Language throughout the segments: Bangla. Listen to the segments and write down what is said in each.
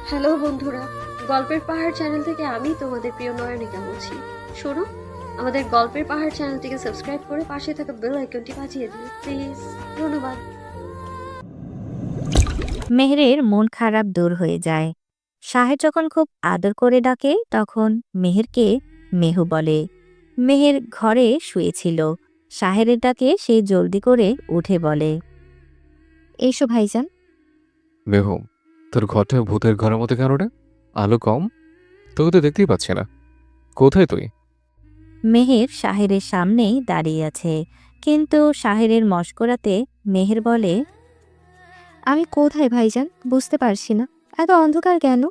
হ্যালো বন্ধুরা, গল্পের পাহাড় চ্যানেল থেকে আমি তোমাদের প্রিয় নয়নিকা বলছি। শোনো, আমাদের গল্পের পাহাড় চ্যানেলটিকে সাবস্ক্রাইব করে পাশে থাকা বেল আইকনটি বাজিয়ে দিও প্লিজ। ধন্যবাদ। মেহেরের মন খারাপ দূর হয়ে যায়। শাহের যখন খুব আদর করে ডাকে তখন মেহেরকে মেহু বলে। মেহের ঘরে শুয়েছিল। শাহেরের ডাকে সে জলদি করে উঠে বলে, এসো ভাইজান। মেহু, তোর ঘরটা ভূতের ঘরের মতো কেন রে? আলো কম, তোকে তো দেখতেই পাচ্ছি না। কোথায় তুই? মেহের শাহেরের সামনেই দাঁড়িয়ে আছে, কিন্তু শাহেরের মশকরাতে মেহের বলে, আমি কোথায় ভাইজান বুঝতে পারছি না, এত অন্ধকার কেন?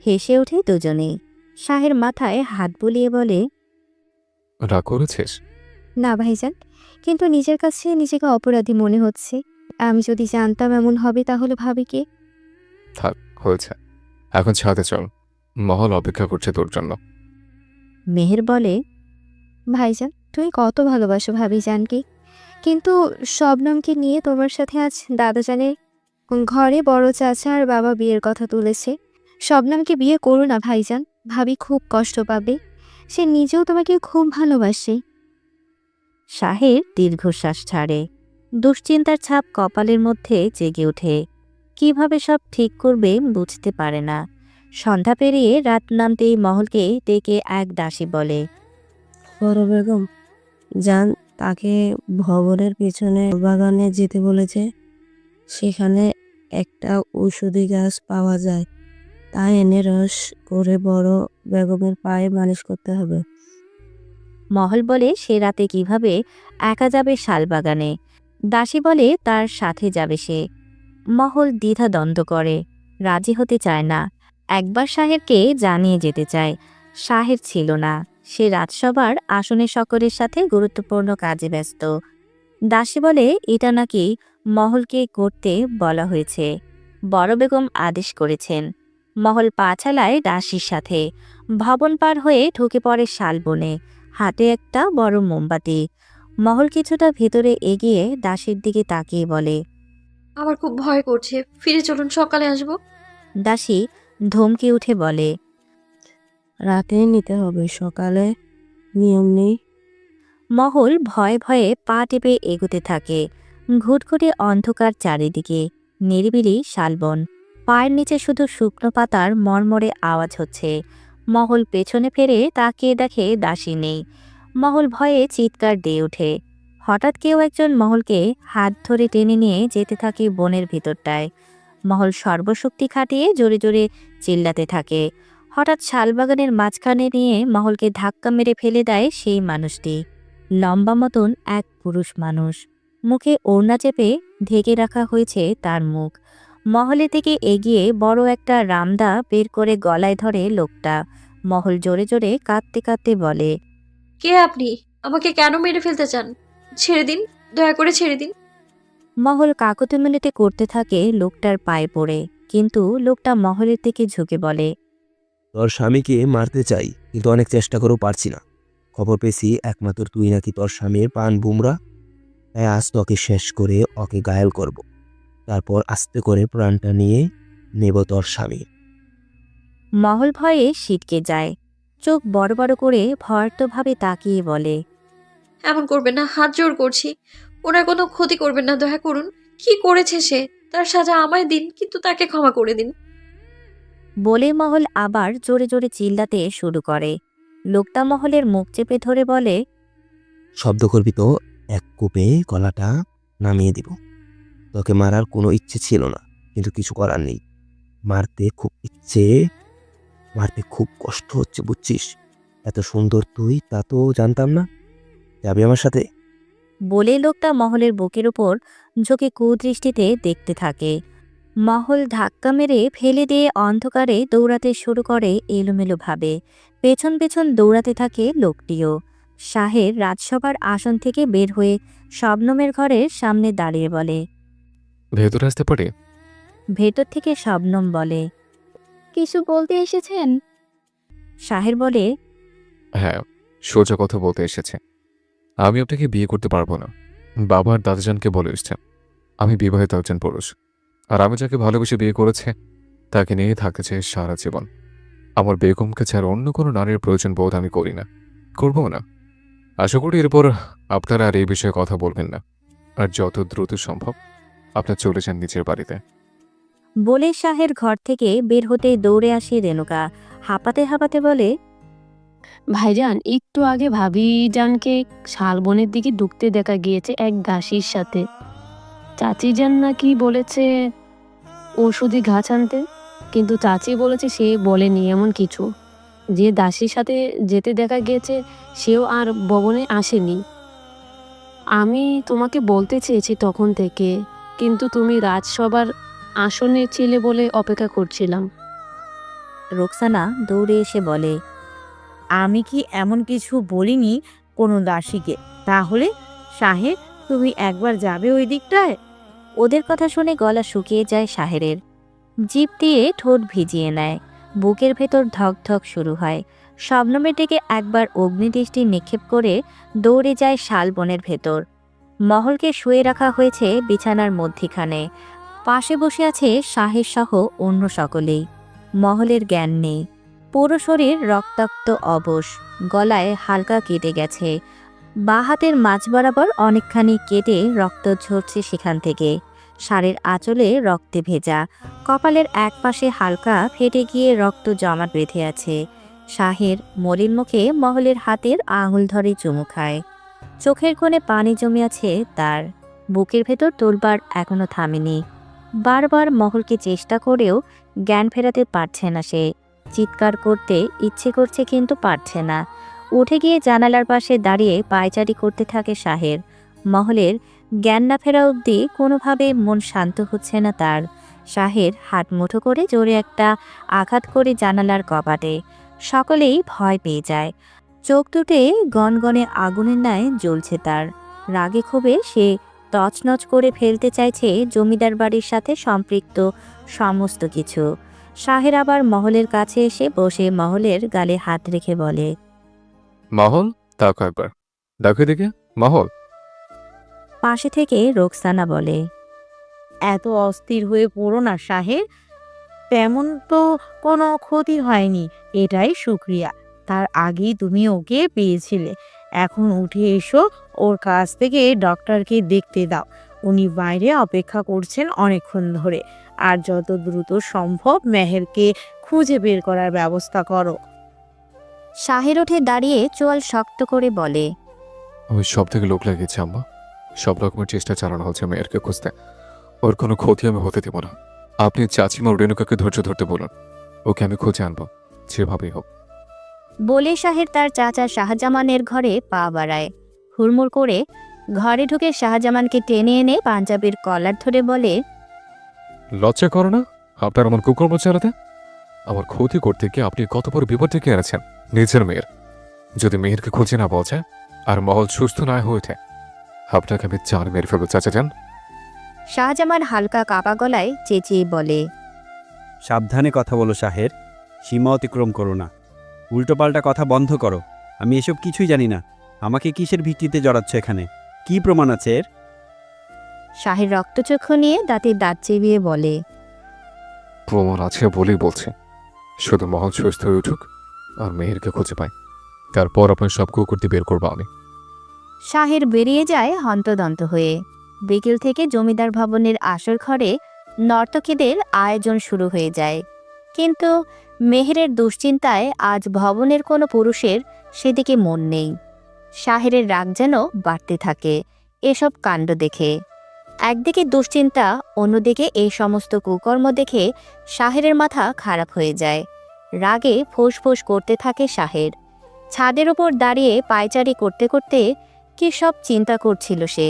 হেসে ওঠে দুজনেই। শাহের মাথায় হাত বুলিয়ে বলে, রাগ করেছিস? না ভাইজান, কিন্তু নিজের কাছে নিজেকে অপরাধী মনে হচ্ছে। আমি যদি জানতাম এমন হবে তাহলে ভাবি কে? থাক, হয়েছে। এখন ছাদে চল, মহল অপেক্ষা করছে তোর জন্য। মেহের বলে, ভাইজান তুমি কত ভালোবাসো ভাবি জানকে, কিন্তু শবনমকে নিয়ে তোমার সাথে আজ দাদাজানের ঘরে বড় চাচা আর বাবা বিয়ের কথা তুলেছে। শবনমকে বিয়ে করো না ভাইজান, ভাবি খুব কষ্ট পাবে। সে নিজেও তোমাকে খুব ভালোবাসে। শাহের দীর্ঘশ্বাস ছাড়ে। দুশ্চিন্তার ছাপ কপালের মধ্যে জেগে ওঠে। কিভাবে সব ঠিক করবে বুঝতে পারে না। সন্ধ্যা পেরিয়ে রাত নামতেই মহলকে ডেকে এক দাসী বলে, বড় বেগম যান, তাকে ভবনের পিছনে বাগানে যেতে বলেছে। সেখানে একটা ঔষধি গাছ পাওয়া যায়, তা এনে রস করে বড় বেগমের পায়ে মালিশ করতে হবে। মহল বলে সে রাতে কিভাবে একা যাবে শালবাগানে। দাসী বলে তার সাথে যাবে সে। মহল দ্বিধা দ্বন্দ্ব করে, রাজি হতে চায় না। একবার শাহেরকে জানিয়ে যেতে চায়, শাহের ছিল না। সে রাজসভার আসনে সকলের সাথে গুরুত্বপূর্ণ কাজে ব্যস্ত। দাসী বলে এটা নাকি মহলকে করতে বলা হয়েছে, বড় বেগম আদেশ করেছেন। মহল পা চালায় দাসীর সাথে। ভবন পার হয়ে ঢুকে পড়ে শালবনে, হাতে একটা বড় মোমবাতি। মহল কিছুটা ভেতরে এগিয়ে দাসীর দিকে তাকিয়ে বলে, আমার খুব ভয় করছে, ফিরে চলুন, সকালে আসবো। দাসী ধমকে উঠে বলে, রাতে নিতে হবে, সকালে নিয়ম নেই। মহল ভয়ে ভয়ে পা টেপে এগোতে থাকে। ঘুটঘুটে অন্ধকার চারিদিকে, নিরিবিলি শালবন। পায়ের নিচে শুধু শুকনো পাতার মরমরে আওয়াজ হচ্ছে। মহল পেছনে ফেরে তাকিয়ে দেখে দাসী নেই। মহল ভয়ে চিৎকার দিয়ে ওঠে। হঠাৎ কেউ একজন মহলকে হাত ধরে টেনে নিয়ে যেতে থাকে বনের ভিতরটায়। মহল সর্বশক্তি খাটিয়ে জোরে জোরে চিল্লাতে থাকে। হঠাৎ শালবাগানের মাঝখানে নিয়ে মহলকে ধাক্কা মেরে ফেলে দেয় সেই মানুষটি। লম্বা মতন এক পুরুষ মানুষ, মুখে ওড়না চেপে ঢেকে রাখা হয়েছে তার মুখ। মহলে থেকে এগিয়ে বড় একটা রামদা বের করে গলায় ধরে লোকটা। মহল জোরে জোরে কাঁদতে কাঁদতে বলে, কে আপনি? আমাকে কেন মেরে ফেলতে চান? ছেড়ে দিন, দয়া করে ছেড়ে দিন। মহল কাকতি মিনতি করতে থাকে লোকটার পায়ে পড়ে, কিন্তু লোকটা মহলের দিকে ঝুঁকে বলে, তোর স্বামীকে মারতে চাই, কিন্তু অনেক চেষ্টা করেও পারছি না। খবর পেয়েছি একমাত্র তুই নাকি তোর স্বামীর পান বুমরা। তাই আজ তোকে শেষ করে ওকে ঘায়েল করব, তারপর আস্তে করে প্রাণটা নিয়ে নেব তোর স্বামী। মহল ভয়ে সিটকে যায়। চোখ বড় বড় করে ভয়ার্তভাবে তাকিয়ে বলে, এমন করবেন না, হাত জোর করছি। ওনার কোনো ক্ষতি করবেন না, দয়া করুন। কি করেছে সে? তার সাজা আমায় দিন, কিন্তু তাকে ক্ষমা করে দিন। বলে মহল আবার জোরে জোরে চিল্লাতে শুরু করে। লোকটা মহলের মুখ চেপে ধরে বলে, শব্দ করবি তো এক কূপে গলাটা নামিয়ে দিব। তোকে মারার কোনো ইচ্ছে ছিল না, কিন্তু কিছু করার নেই। মারতে খুব কষ্ট হচ্ছে, বুঝছিস? এত সুন্দর তুই, তা তো জানতাম না। যাবি আমার সাথে? বলে লোকটা মহলের বুকের উপর ঝুঁকে কুদৃষ্টিতে দেখতে থাকে। মহল ধাক্কা মেরে ফেলে দিয়ে অন্ধকারে দৌড়াতে শুরু করে এলোমেলোভাবে। পেছন পেছন দৌড়াতে থাকে লোকটিও। শাহের রাজসভার আসন থেকে বের হয়ে শবনমের ঘরের সামনে দাঁড়িয়ে বলে, ভেতরে আসতে পারে? ভেতর থেকে শবনম বলে, কিছু বলতে এসেছেন? শাহের বলে, হ্যাঁ, সোজা কথা বলতে এসেছে। আমি আপনাকে বিয়ে করতে পারবো না, বাবা আর দাদাজানকে বলে এসছে। আমি বিবাহিত একজন পুরুষ, আর আমি যাকে ভালোবেসে বিয়ে করেছে তাকে নিয়ে থাকতে চাই সারা জীবন। আমার বেগমকে ছাড়া অন্য কোনো নারীর প্রয়োজন বোধ আমি করি না, করবো না। আশা করি এরপর আপনারা আর এই বিষয়ে কথা বলবেন না, আর যত দ্রুত সম্ভব আপনার চলে যান নিজের বাড়িতে। বলে শাহের ঘর থেকে বের হতেই দৌড়ে আসে রেণুকা। হাঁপাতে হাঁপাতে বলে, ভাইজান, একটু আগে ভাবিজানকে শালবনের দিকে ঢুকতে দেখা গিয়েছে এক দাসীর সাথে। চাচিজান নাকি বলেছে ঔষধি গাছ আনতে, কিন্তু চাচি বলেছে সে বলেনি এমন কিছু। যে দাসীর সাথে যেতে দেখা গিয়েছে সেও আর ভবনে আসেনি। আমি তোমাকে বলতে চেয়েছি তখন থেকে, কিন্তু তুমি রাজসভার আসনে ছিলে বলে অপেক্ষা করছিলাম। রোকসানা দৌড়ে এসে বলে, আমি কি এমন কিছু বলিনি কোনো দাসীকে? তাহলে সাহেব, তুমি একবার যাবে ওই দিকটায়? ওদের কথা শুনে গলা শুকিয়ে যায় শাহেরের। জিভ দিয়ে ঠোঁট ভিজিয়ে নেয়, বুকের ভেতর ধকধক শুরু হয়। শবনমের দিকে একবার অগ্নিদৃষ্টি নিক্ষেপ করে দৌড়ে যায় শালবনের ভেতর। মহলকে শুয়ে রাখা হয়েছে বিছানার মধ্যিখানে। পাশে বসে আছে শাহের সহ অন্য সকলেই। মহলের জ্ঞান নেই, পুরো শরীর রক্তাক্ত অবশ, গলায় হালকা কেটে গেছে। বাঁ হাতের মাঝ বরাবর অনেকখানি কেটে রক্ত ঝরছে সেখান থেকে। শাড়ির আঁচলে রক্তে ভেজা, কপালের এক পাশে হালকা ফেটে গিয়ে রক্ত জমাট বেঁধে আছে। শাহের মলিন মুখে মহলের হাতের আঙুল ধরে চুমু খায়। চোখের কোণে পানি জমে আছে তার। বুকের ভেতর তোলবার এখনো থামেনি। বারবার মহলকে চেষ্টা করেও জ্ঞান ফেরাতে পারছে না সে। চিৎকার করতে ইচ্ছে করছে কিন্তু পারছে না। উঠে গিয়ে জানালার পাশে দাঁড়িয়ে পায়চারি করতে থাকে শাহের। মহলের জ্ঞান না ফেরা অবধি কোনোভাবে মন শান্ত হচ্ছে না তার। শাহের হাত মুঠো করে জোরে একটা আঘাত করে জানালার কপাটে। সকলেই ভয় পেয়ে যায়। চোখ দুটে গনগনে আগুনের ন্যায় জ্বলছে তার। রাগে ক্ষোভে সে তছনছ করে ফেলতে চাইছে জমিদার বাড়ির সাথে সম্পৃক্ত সমস্ত কিছু। শাহের আবার মহলের কাছে এসে বসে মহলের গালে হাত রেখে বলে, মহল, তাকে একবার দেখে দেখে। মহল। পাশে থেকে রোকসানা বলে, এত অস্থির হয়ে পড়ো না সাহেব, তেমন তো কোনো ক্ষতি হয়নি, এটাই শুক্রিয়া। তার আগেই তুমি ওকে পেয়েছিলে। এখন উঠে এসো, ওর কাছ থেকে ডক্টরকে দেখতে দাও। উনি বাইরে অপেক্ষা করছেন অনেকক্ষণ ধরে। আর যত দ্রুত সম্ভব মেহেরকে খুঁজে বের করার ব্যবস্থা করো। শাহের উঠে দাঁড়িয়ে চোয়াল শক্ত করে বলে, আমি সব থেকে লোক লাগিয়েছি আম্মা। সব রকমের চেষ্টা চালানো হচ্ছে মেয়েরকে খুঁজতে। ওর কোনো ক্ষতি আমি হতে দেব না। আপনি চাচিমা রেণুকাকে ধৈর্য ধরতে বলুন, ওকে আমি খুঁজে আনবো যেভাবেই হোক। বলে শাহের তার চাচা শাহজামানের ঘরে পা বাড়ায়। হুড়মুড় করে ঘরে ঢুকে শাহজামানকে টেনে এনে পাঞ্জাবির কলার ধরে বলে, লজ্জা করো না আপনার এমন কুকর্ম চালাতে? আমার ক্ষতি করতে গিয়ে আপনি কত বড় বিপদ ডেকে এনেছেন নিজের মেয়ের। যদি মেয়েরকে খুঁজে না পাওয়া যায় আর মহল সুস্থ না হয়ে ওঠে, আপনাকে আমি চার মেরে ফেলবো চাচা যান। শাহজামান হালকা কাপা গলায় চেঁচিয়ে বলে, সাবধানে কথা বলো শাহের, সীমা অতিক্রম করো না। উল্টোপাল্টা কথা বন্ধ করো। আমি এসব কিছুই জানি না। আমাকে কিসের ভিত্তিতে জড়াচ্ছ এখানে? কি প্রমাণ আছে এর? শাহের রক্তচক্ষু নিয়ে দাঁতে দাঁত চেবিয়ে বলে, প্রমাণ আছে বলেই বলছে। শুধু মহল সুস্থ হয়ে উঠুক আর মেহেরকে খুঁজে পাই, তারপর আপনার সব কুকুরটি বের করবো আমি। শাহের বেরিয়ে যায় হন্তদন্ত হয়ে। বিকেল থেকে জমিদার ভবনের আসর ঘরে নর্তকীদের আয়োজন শুরু হয়ে যায়। কিন্তু মেহেরের দুশ্চিন্তায় আজ ভবনের কোনো পুরুষের সেদিকে মন নেই। শাহেরের রাগ যেন বাড়তে থাকে এসব কাণ্ড দেখে। একদিকে দুশ্চিন্তা, অন্যদিকে এই সমস্ত কুকর্ম দেখে শাহেরের মাথা খারাপ হয়ে যায়। রাগে ফোঁস করতে থাকে শাহের। ছাদের ওপর দাঁড়িয়ে পায়চারি করতে করতে কি সব চিন্তা করছিল সে।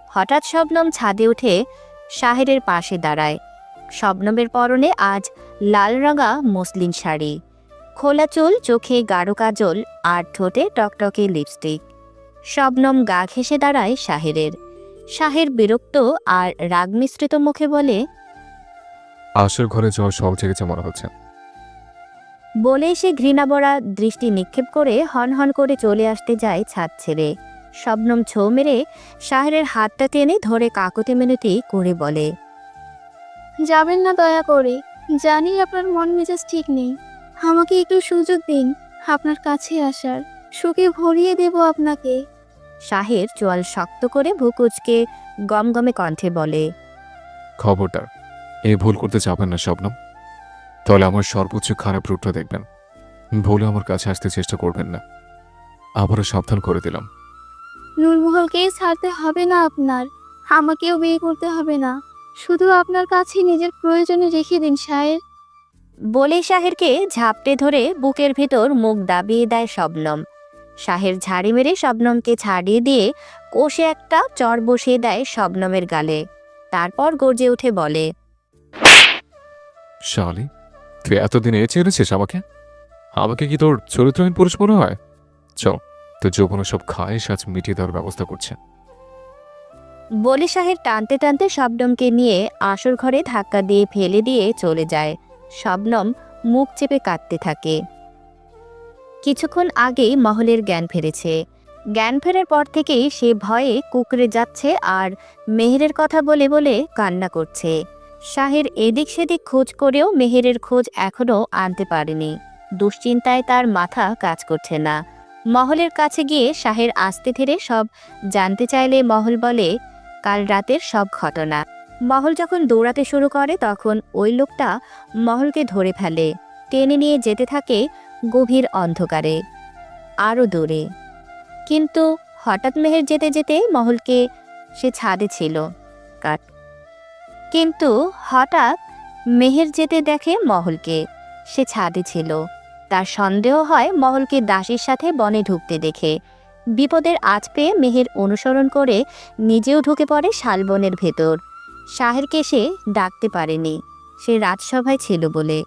হঠাৎ শবনম ছাদে উঠে শাহেরের পাশে দাঁড়ায়। শবনমের পরনে আজ লাল রঙা মসলিন শাড়ি, খোলা চুল, চোখে গাঢ় কাজল আর ঠোঁটে টকটকে লিপস্টিক। শবনম গা ঘেঁষে দাঁড়ায় শাহেরের। শাহের বিরক্ত আর রাগ মিশ্রিত মুখে বলে, আসর ঘরে যাওয়ার সব জেগেছে মনে হচ্ছে। বলে সে ঘৃণাভরা দৃষ্টি নিক্ষেপ করে হনহন করে চলে আসতে যায় ছাদ ছেড়ে। শবনম ছো মেরে শাহেরের হাতটা টেনে ধরে কাকুতি মিনতি করে বলে, যাবেন না দয়া করে, জানি আপনার মন মেজাজ ঠিক নেই। আমাকে একটু সুযোগ দিন আপনার কাছে আসার, সুখে ভরিয়ে দেব আপনাকে। শাহের চোয়াল শক্ত করে ভুকুচকে গমগমে কণ্ঠে বলে, খবরদার এই ভুল করতে যাবেন না শবনম, তাহলে আমার সর্বোচ্চ খারাপ রূপটা দেখবেন। ভুলে আমার কাছে আসতে চেষ্টা করবেন না, আবারও সাবধান করে দিলাম। নূরমহলকে ছাড়তে হবে না আপনার, আমাকেও বিয়ে করতে হবে না, শুধু আপনার কাছে নিজের প্রয়োজনে রেখে দিন শাহের। বলে শাহেরকে ঝাপটে ধরে বুকের ভেতর মুখ দাবিয়ে দেয় শবনম। শাহের ঝাড়ি মেরে শবনমকে ছাড়িয়ে দিয়ে কষে একটা চর বসিয়ে দেয় শবনমের গালে। তারপর গর্জে উঠে বলে, শালি, তুই এতদিন এ চেয়েছিস আমাকে? আমাকে কি তোর চরিত্রহীন পুরুষ মনে হয়? চল, তোর যৌবন সব খায় সাজ মিটিয়ে দেওয়ার ব্যবস্থা করছে। বলে শাহের টানতে টানতে শবনমকে নিয়ে আসর ঘরে ধাক্কা দিয়ে ফেলে দিয়ে চলে যায়। শবনম মুখ চেপে কাঁদতে থাকে। কিছুক্ষণ আগেই মহলের জ্ঞান ফিরেছে। জ্ঞান ফেরার পর থেকেই সে ভয়ে কুকড়ে যাচ্ছে আর মেহেরের কথা বলে বলে কান্না করছে। শাহের এদিক সেদিক খোঁজ করেও মেহেরের খোঁজ এখনও আনতে পারেনি। দুশ্চিন্তায় তার মাথা কাজ করছে না। মহলের কাছে গিয়ে শাহের আস্তে ধীরে সব জানতে চাইলে মহল বলে কাল রাতের সব ঘটনা। মহল যখন দৌড়াতে শুরু করে তখন ওই লোকটা মহলকে ধরে ফেলে, টেনে নিয়ে যেতে থাকে গভীর অন্ধকারে, আরও দূরে। কিন্তু হঠাৎ মেহের যেতে যেতে মহলকে সে ছাদে ছিল কিন্তু হঠাৎ মেহের যেতে দেখে মহলকে সে ছাদে ছিল। তার সন্দেহ হয় মহলকে দাসীর সাথে বনে ঢুকতে দেখে। বিপদের আঁচ পেয়ে মেহের অনুসরণ করে নিজেও ঢুকে পড়ে শালবনের ভেতর। শাহেরকে সে ডাকতে পারেনি, সে রাজসভায় ছিল বলে।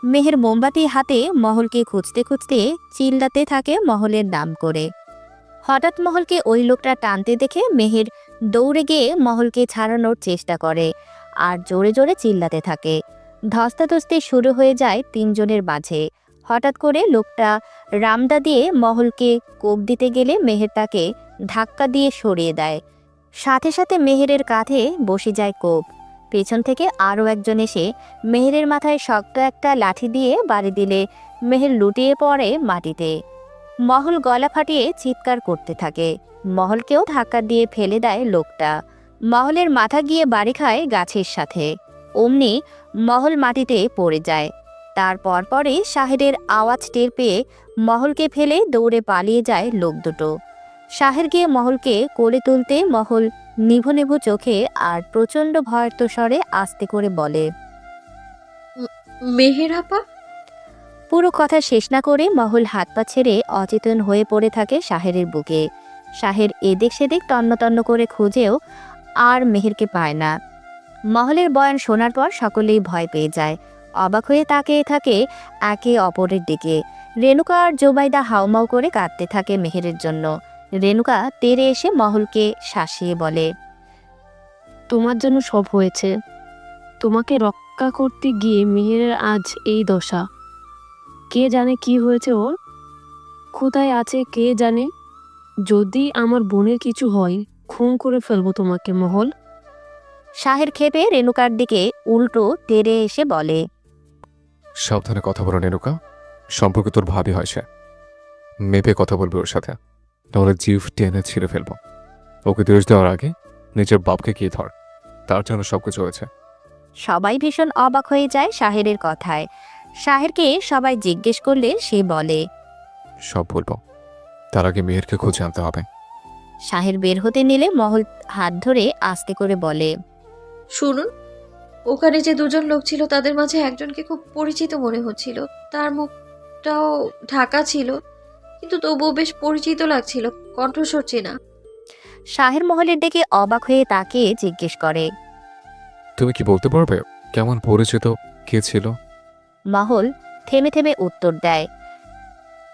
মেহের মোমবাতি হাতে মহলকে খুঁজতে খুঁজতে চিল্লাতে থাকে মহলের নাম করে। হঠাৎ মহলকে ওই লোকটা টানতে দেখে মেহের দৌড়ে গিয়ে মহলকে ছাড়ানোর চেষ্টা করে আর জোরে জোরে চিল্লাতে থাকে। ধস্তাধস্তি শুরু হয়ে যায় তিনজনের মাঝে। হঠাৎ করে লোকটা রামদা দিয়ে মহলকে কোপ দিতে গেলে মেহের তাকে ধাক্কা দিয়ে সরিয়ে দেয়। সাথে সাথে মেহেরের কাঁধে বসে যায় কোপ। পেছন থেকে আরও একজন এসে মেহেরের মাথায় শক্ত একটা লাঠি দিয়ে বাড়ি দিলে মেহের লুটিয়ে পড়ে মাটিতে। মহল গলা ফাটিয়ে চিৎকার করতে থাকে। মহলকেও ধাক্কা দিয়ে ফেলে দেয় লোকটা। মহলের মাথা গিয়ে বাড়ি খায় গাছের সাথে। অমনি মহল মাটিতে পড়ে যায়। তার পরপরই শাহেরের আওয়াজ টের পেয়ে মহলকে ফেলে দৌড়ে পালিয়ে যায় লোক দুটো। শাহের গিয়ে মহলকে কোলে তুলতে মহল নিভু নিভু চোখে আর প্রচণ্ড ভয়ার্ত স্বরে আস্তে করে বলে, মেহের আপা। পুরো কথা শেষ না করে মহল হাত পা ছেড়ে অচেতন হয়ে পড়ে থাকে শাহেরের বুকে। শাহের এদিক সেদিক তন্ন তন্ন করে খুঁজেও আর মেহেরকে পায় না। মহলের বয়ান শোনার পর সকলেই ভয় পেয়ে যায়। অবাক হয়ে তাকিয়ে থাকে একে অপরের দিকে। রেণুকা আর জোবাইদা হাউমাউ করে কাঁদতে থাকে মেহেরের জন্য। রেণুকা তেড়ে এসে মহলকে শাসিয়ে বলে, তোমার জন্য সব হয়েছে। তোমাকে রক্ষা করতে গিয়ে মেহেরের আজ এই দশা। কে জানে কি হয়েছে ওর, কোথায় আছে কে জানে। যদি আমার বোনের কিছু হয় খুন করে ফেলবো তোমাকে মহল। শাহের ক্ষেপে রেণুকার দিকে উল্টো তেড়ে এসে বলে, সাবধানে কথা বলো রেণুকা, সম্পর্কে তোর ভাবি হয় সে। মেপে কথা বলবে ওর সাথে, নাহলে জিভ টেনে ছিঁড়ে ফেলবো। ওকে দোষ দেওয়ার আগে নিজের বাপকে গিয়ে ধর, তার জন্য সবকিছু হয়েছে। সবাই ভীষণ অবাক হয়ে যায় শাহেরের কথায়। শাহেরকে সবাই জিজ্ঞেস করলে সে বলে, সব বলবো, তার আগে মেহেরকে খুঁজে আনতে হবে। শাহের বের হতে নিলে মহল হাত ধরে আস্তে করে বলে, শুনুন, ওখানে যে দুজন লোক ছিল তাদের মাঝে একজনকে খুব পরিচিত মনে হচ্ছিল। তার মুখটাও ঢাকা ছিল, কিন্তু তবুও বেশ পরিচিত লাগছিল, কণ্ঠস্বর চেনা। শাহের মহলের দিকে অবাক হয়ে তাকে জিজ্ঞেস করে, তুমি কি বলতে পারবে কেমন পরিচিত, কে ছিল? মহল থেমে থেমে উত্তর দেয়,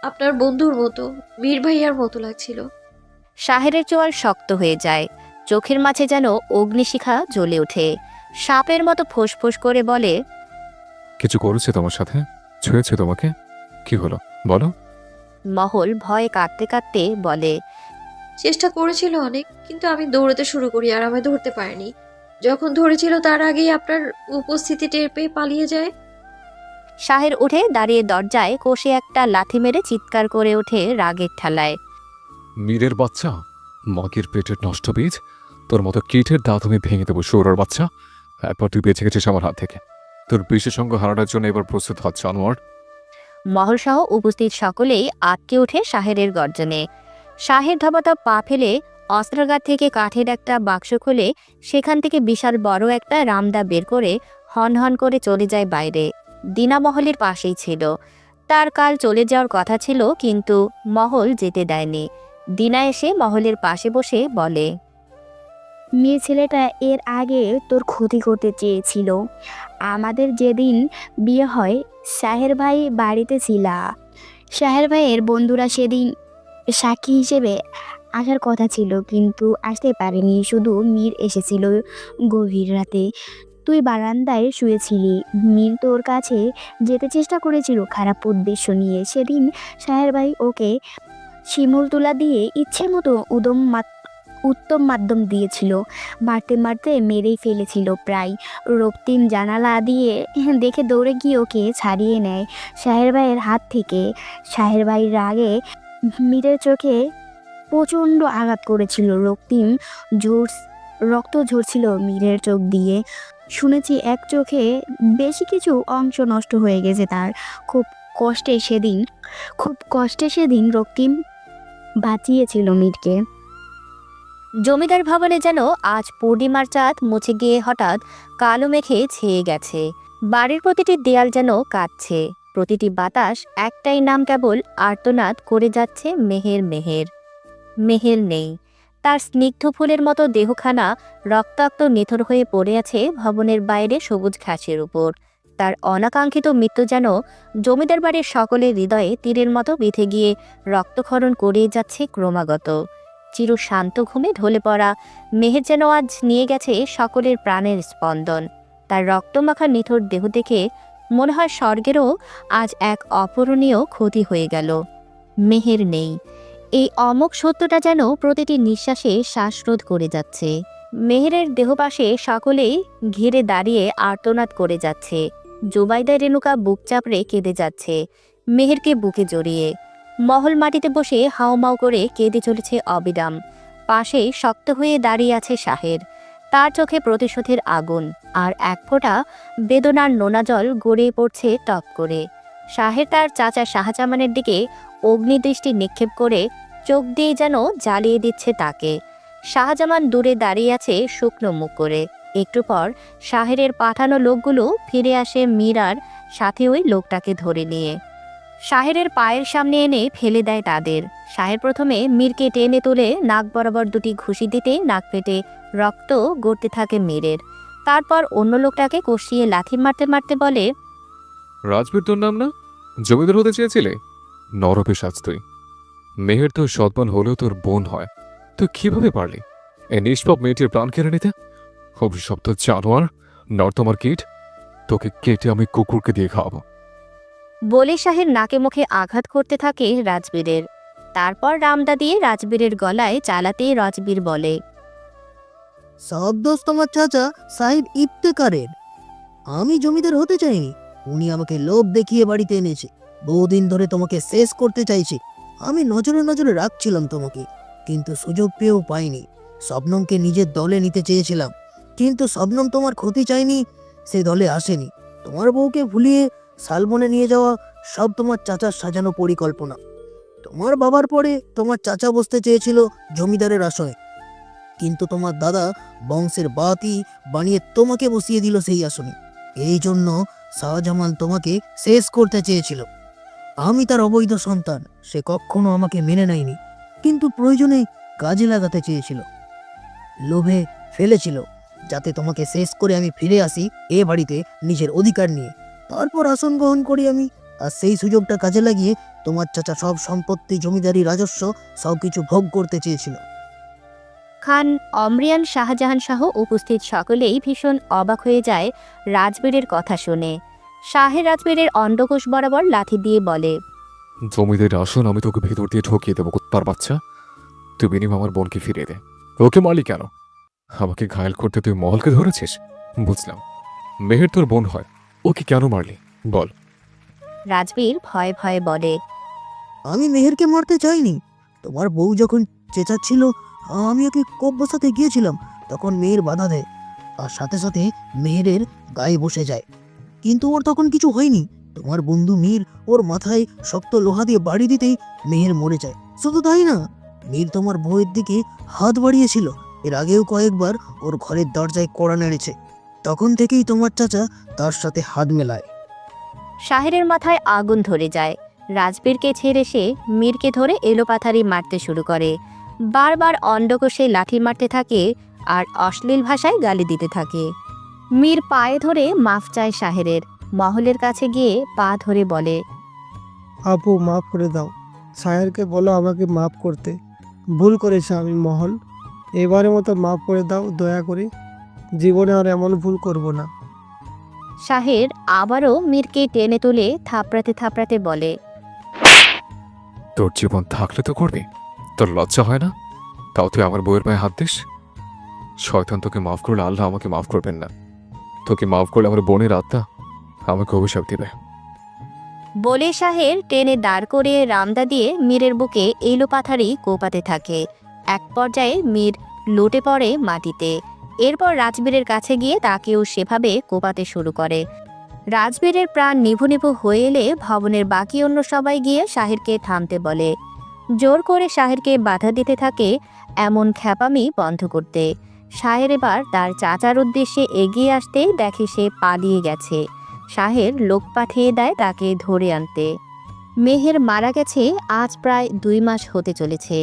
আপনার বন্ধুর মতো, মীর ভাইয়ার মতো লাগছিল। শাহেরের চোয়াল শক্ত হয়ে যায়, চোখের মাঝে যেন অগ্নিশিখা জ্বলে ওঠে। সাপের মতো ফোঁস করে বলে, কিছু করেছে তোমার সাথে? ছুঁয়েছে তোমাকে? কি হলো বলো? মহল ভয়ে কাঁদতে কাঁদতে বলে, চেষ্টা করেছিল অনেক, কিন্তু আমি দৌড়াতে শুরু করি আর আমায় ধরতে পারেনি। যখন ধরেছিল তার আগেই আপনার উপস্থিতি টের পেয়ে পালিয়ে যায়। শাহের উঠে দাঁড়িয়ে দরজায় কষে একটা লাথি মেরে চিৎকার করে ওঠে রাগের ঠালায়। মীরের বাচ্চা, মগের পেটের নষ্ট বীজ, তোর মতো কীটের দাঁত আমি ভেঙে দেবো সৌরার বাচ্চা। একবার তুই বেঁচে গেছিস আমার হাত থেকে, তোর বিশেষজ্ঞ হারানোর জন্য এবার প্রস্তুত হচ্ছে জানোয়ার। মহলসহ উপস্থিত সকলেই আটকে ওঠে শাহেরের গর্জনে। শাহের ধপাধপ পা ফেলে অস্ত্রাগার থেকে কাঠের একটা বাক্স খুলে সেখান থেকে বিশাল বড় একটা রামদা বের করে হনহন করে চলে যায় বাইরে। দিনা মহলের পাশেই ছিল। তার কাল চলে যাওয়ার কথা ছিল, কিন্তু মহল যেতে দেয়নি। দিনা এসে মহলের পাশে বসে বলে, মেয়ে ছেলেটা এর আগে তোর ক্ষতি করতে চেয়েছিল। আমাদের যেদিন বিয়ে হয় শাহের ভাই বাড়িতে ছিল। শাহের ভাইয়ের বন্ধুরা সেদিন সাক্ষী হিসেবে আসার কথা ছিল, কিন্তু আসতে পারেনি। শুধু মীর এসেছিল গভীর রাতে। তুই বারান্দায় শুয়েছিলি। মীর তোর কাছে যেতে চেষ্টা করেছিল খারাপ উদ্দেশ্য নিয়ে। সেদিন শাহের ভাই ওকে শিমুল তুলা দিয়ে ইচ্ছে মতো উত্তম মাধ্যম দিয়েছিল। মারতে মারতে মেরেই ফেলেছিল প্রায়। রক্তিম জানালা দিয়ে দেখে দৌড়ে গিয়ে ওকে ছাড়িয়ে নেয় শাহের ভাইয়ের হাত থেকে। শাহের ভাইয়ের রাগে মীরের চোখে প্রচণ্ড আঘাত করেছিল। রক্ত ঝরছিল মীরের চোখ দিয়ে। শুনেছি এক চোখে বেশি কিছু অংশ নষ্ট হয়ে গেছে তার। খুব কষ্টে সেদিন রক্তিম বাঁচিয়েছিল মীরকে। জমিদার ভবনে যেন আজ পূর্ণিমার চাঁদ মুছে গিয়ে হঠাৎ কালো মেঘে ছেয়ে গেছে। বাড়ির প্রতিটি দেয়াল যেন কাঁদছে। প্রতিটি বাতাস একটাই নাম কেবল আর্তনাদ করে যাচ্ছে, মেহের। মেহের নেই। তার স্নিগ্ধ ফুলের মতো দেহখানা রক্তাক্ত নিথর হয়ে পড়ে আছে ভবনের বাইরে সবুজ ঘাসের উপর। তার অনাকাঙ্ক্ষিত মৃত্যু যেন জমিদার বাড়ির সকলের হৃদয়ে তীরের মতো বিঁধে গিয়ে রক্তক্ষরণ করে যাচ্ছে ক্রমাগত। চির শান্ত ঘুমে ঢলে পড়া মেহের যেন আজ নিয়ে গেছে সকলের প্রাণের স্পন্দন। তার রক্তমাখা নিথর দেহ দেখে মনে হয় স্বর্গেরও আজ এক অপূরণীয় ক্ষতি হয়ে গেল। মেহের নেই, এই অমোঘ সত্যটা যেন প্রতিটি নিঃশ্বাসে শ্বাসরোধ করে যাচ্ছে। মেহেরের দেহপাশে সকলেই ঘিরে দাঁড়িয়ে আর্তনাদ করে যাচ্ছে। জুবাইদা রেণুকা বুক চাপড়ে কেঁদে যাচ্ছে মেহেরকে বুকে জড়িয়ে। মহল মাটিতে বসে হাউমাউ করে কেঁদে চলেছে অবিরাম। পাশেই শক্ত হয়ে দাঁড়িয়ে আছে শাহের। তার চোখে প্রতিশোধের আগুন, আর এক ফোঁটা বেদনার নোনা জল গড়িয়ে পড়ছে টপ করে। শাহের তার চাচা শাহজামানের দিকে অগ্নিদৃষ্টি নিক্ষেপ করে চোখ দিয়ে যেন জ্বালিয়ে দিচ্ছে তাকে। শাহজামান দূরে দাঁড়িয়ে আছে শুকনো মুখ করে। একটু পর শাহেরের পাঠানো লোকগুলো ফিরে আসে মীরার সাথে ওই লোকটাকে ধরে নিয়ে। শাহেরের পায়ের সামনে এনে ফেলে দেয় তাদের। শাহের প্রথমে মীরকে টেনে তুলে নাক বরাবর দুটি ঘুষি দিতে নাক পেটে রক্ত গড়তে থাকে মীরের। তারপর অন্য লোকটাকে কষিয়ে লাথি মারতে মারতে বলে, রাজবীর তোর নাম না? জমিদার হতে চেয়েছিলে? নরপে সাজ তুই। মেহের তো সৎবান হলেও তোর বোন হয়। তুই কিভাবে পারলি এই নিষ্পাপ মেয়েটির প্রাণ কেড়ে নিতে? অভিশপ্ত জানোয়ার, নর্তমার কীট, তোকে কেটে আমি কুকুরকে দিয়ে খাওয়াবো। বলে শাহের নাকে মুখে আঘাত করতে থাকে রাজবীরের। তারপর রামদা দিয়ে রাজবীরের গলায় চালাতেই রাজবীর বলে, সব দোষ তোমার চাচা সাহিব ইফতেকারের। আমি জমিদার হতে চাইনি, উনি আমাকে লোভ দেখিয়ে বাড়িতে এনেছে। বহুদিন ধরে তোমাকে শেষ করতে চাইছি। আমি নজরে নজরে রাখছিলাম তোমাকে, কিন্তু সুযোগ পেয়েও পাইনি। শবনমকে নিজের দলে নিতে চেয়েছিলাম, কিন্তু শবনম তোমার ক্ষতি চাইনি, সে দলে আসেনি। তোমার বউকে ভুলিয়ে শালবনে নিয়ে যাওয়া সব তোমার চাচার সাজানো পরিকল্পনা। তোমার বাবার পরে তোমার চাচা বসতে চেয়েছিল জমিদারের আসনে, কিন্তু তোমার দাদা বংশের বাতি বানিয়ে তোমাকে বসিয়ে দিল সেই আসনে। এই জন্য শাহজামান তোমাকে শেষ করতে চেয়েছিল। আমি তার অবৈধ সন্তান, সে কখনো আমাকে মেনে নেয়নি, কিন্তু প্রয়োজনে কাজে লাগাতে চেয়েছিল। লোভে ফেলেছিল যাতে তোমাকে শেষ করে আমি ফিরে আসি এ বাড়িতে নিজের অধিকার নিয়ে। তারপর আসন গ্রহণ করি আমি, আর সেই সুযোগটা কাজে লাগিয়ে তোমার চাচা সব সম্পত্তি, জমিদারি, রাজস্ব সবকিছু ভোগ করতে চেয়েছিল। খান অমরিয়ান, শাহজাহান সহ উপস্থিত সকলেই ভীষণ অবাক হয়ে যায় রাজবীরের কথা শুনে। শাহের রাজবীরের অন্ডকোষ বরাবর লাথি দিয়ে বলে, জমিদার আসন আমি তোকে ভেতর দিয়ে ঢুকিয়ে দেবো, কুত্তার বাচ্চা। তুই বিনিময়ে আমার বোনকে ফিরিয়ে দে। ওকে মারলি কেন? আমাকে ঘায়েল করতে তুই মহলকে ধরেছিস? বুঝলাম, মেহের তোর বোন হয়, ওকে কেন মারলি বল। রাজবীর ভয়ে ভয়ে বলে। আমি মেহেরকে মারতে চাইনি। তোমার বউ যখন চেঁচাচ্ছিল, আমি ওকে কোপ বসাতে গিয়েছিলাম, তখন মেহের বাধা দেয় আর সাথে সাথে মেহেরের গায়ে বসে যায়। কিন্তু ওর তখন কিছু হয়নি। তোমার বন্ধু মীর ওর মাথায় শক্ত লোহা দিয়ে বাড়ি দিতেই মেহের মরে যায়। শুধু তাই না, মীর তোমার বউয়ের দিকে হাত বাড়িয়েছিল। এর আগেও কয়েকবার ওর ঘরের দরজায় কড়া নেড়েছে। তখন থেকেই তোমার চাচা তার সাথে হাত মেলায়। শাহেরের মাথায় আগুন ধরে যায়। রাজবীরকে ছেড়ে সে মীরকে ধরে এলোপাথারি মারতে শুরু করে। বারবার অন্ডকোষে লাঠি মারতে থাকে আর অশ্লীল ভাষায় গালি দিতে থাকে। মীর পায়ে ধরে মাফ চায় শাহেরের। মহলের কাছে গিয়ে পা ধরে বলে, আপু মাফ করে দাও, সাহেরকে বলো আমাকে মাফ করতে। ভুল করেছে আমি মহল, এবারের মতো মাফ করে দাও দয়া করে। জীবনে আর এমন ভুল করব না। শাহের আবারও মীরকে টেনে তুলে থাপড়াতে থাপড়াতে বলে, তোর জীবন থাকলে তো করবি, তোর লজ্জা হয় না? তাও তুই আমার বউয়ের পায়ে হাত দিস। শয়তান তোকে মাফ করলে আল্লাহ আমাকে মাফ করবেন না। তোকে মাফ করলে আমার বোনের আত্মা আমাকে অভিশাপ দিবে। বলে শাহের টেনে দাঁড় করে রামদা দিয়ে মীরের বুকে এলোপাথারি কোপাতে থাকে। এক পর্যায়ে মীর লুটে পড়ে মাটিতে। এরপর রাজবীরের কাছে গিয়ে তাকেও সেভাবে কোপাতে শুরু করে। রাজবীরের প্রাণ নিভু নিভু হয়ে এলে ভবনের বাকি অন্য সবাই গিয়ে শাহেরকে থামতে বলে। জোর করে শাহেরকে বাধা দিতে থাকে এমন খ্যাপামি বন্ধ করতে। শাহের এবার তার চাচার উদ্দেশ্যে এগিয়ে আসতে দেখে সে পালিয়ে গেছে। শাহের লোক পাঠিয়ে দেয় তাকে ধরে আনতে। মেহের মারা গেছে আজ প্রায় 2 মাস হতে চলেছে।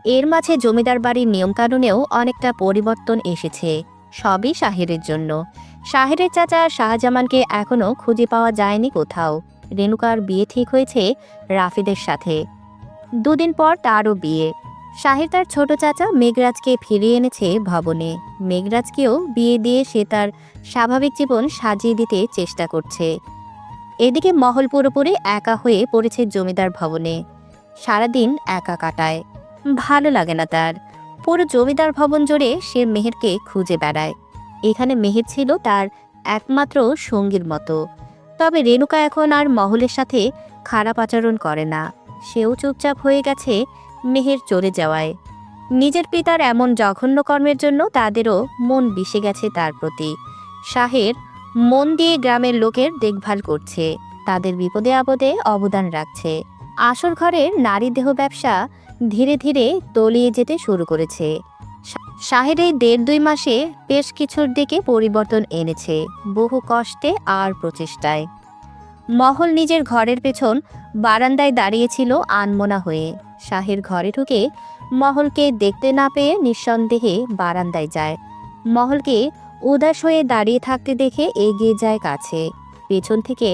এর মাঝে জমিদার বাড়ির নিয়মকানুনেও অনেকটা পরিবর্তন এসেছে। সবই শাহেরের জন্য। শাহেরের চাচা শাহজামানকে এখনও খুঁজে পাওয়া যায়নি কোথাও। রেণুকার বিয়ে ঠিক হয়েছে রাফিদের সাথে। 2 দিন পর তারও বিয়ে। শাহের তার ছোট চাচা মেঘরাজকে ফিরিয়ে এনেছে ভবনে। মেঘরাজকেও বিয়ে দিয়ে সে তার স্বাভাবিক জীবন সাজিয়ে দিতে চেষ্টা করছে। এদিকে মহল পুরোপুরি একা হয়ে পড়েছে জমিদার ভবনে। সারাদিন একা কাটায়, ভালো লাগে না তার। পুরো জমিদার ভবন জুড়ে সে মেহেরকে খুঁজে বেড়ায়। এখানে মেহের ছিল তার একমাত্র সঙ্গীর মতো। তবে রেণুকা এখন আর মহলের সাথে খারাপ আচরণ করে না। সেও চুপচাপ হয়ে গেছে মেহের চলে যাওয়ায়। নিজের পিতার এমন জঘন্য কর্মের জন্য তাদেরও মন বিষে গেছে তার প্রতি। শাহের মন দিয়ে গ্রামের লোকের দেখভাল করছে, তাদের বিপদে আপদে অবদান রাখছে। আসর ঘরের নারী দেহ ব্যবসা ধীরে ধীরে তলিয়ে যেতে শুরু করেছে। শাহের এই 1.5-2 মাসে বেশ কিছুর দিকে পরিবর্তন এনেছে, বহু কষ্টে আর প্রচেষ্টায়। মহল নিজের ঘরের পেছন বারান্দায় দাঁড়িয়েছিল আনমনা হয়ে। শাহের ঘরে ঢুকে মহলকে দেখতে না পেয়ে নিঃসন্দেহে বারান্দায় যায়। মহলকে উদাস হয়ে দাঁড়িয়ে থাকতে দেখে এগিয়ে যায় কাছে। পেছন থেকে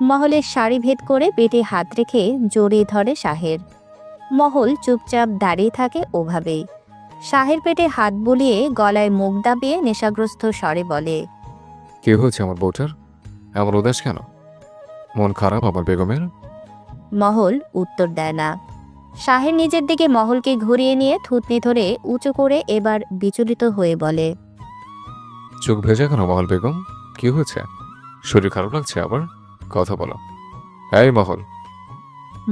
মহলের শাড়ি ভেদ করে পেটে হাত রেখে জড়িয়ে ধরে শাহের। মহল চুপচাপ দাঁড়িয়ে থাকে ওভাবেই। শাহের পেটে হাত বুলিয়ে গলায় মুখ দাবিয়ে নেশাগ্রস্ত স্বরে বলে, কি হয়েছে আমার বউটার? এমন উদাস কেন? মন খারাপ আমার বেগমের? মহল উত্তর দেয় না। শাহের নিজের দিকে মহলকে ঘুরিয়ে নিয়ে থুতনি ধরে উঁচু করে এবার বিচলিত হয়ে বলে, চোখ ভেজা কেন মহল বেগম? কি হয়েছে? শরীর খারাপ লাগছে আবার? কথা বলো। এই মহল।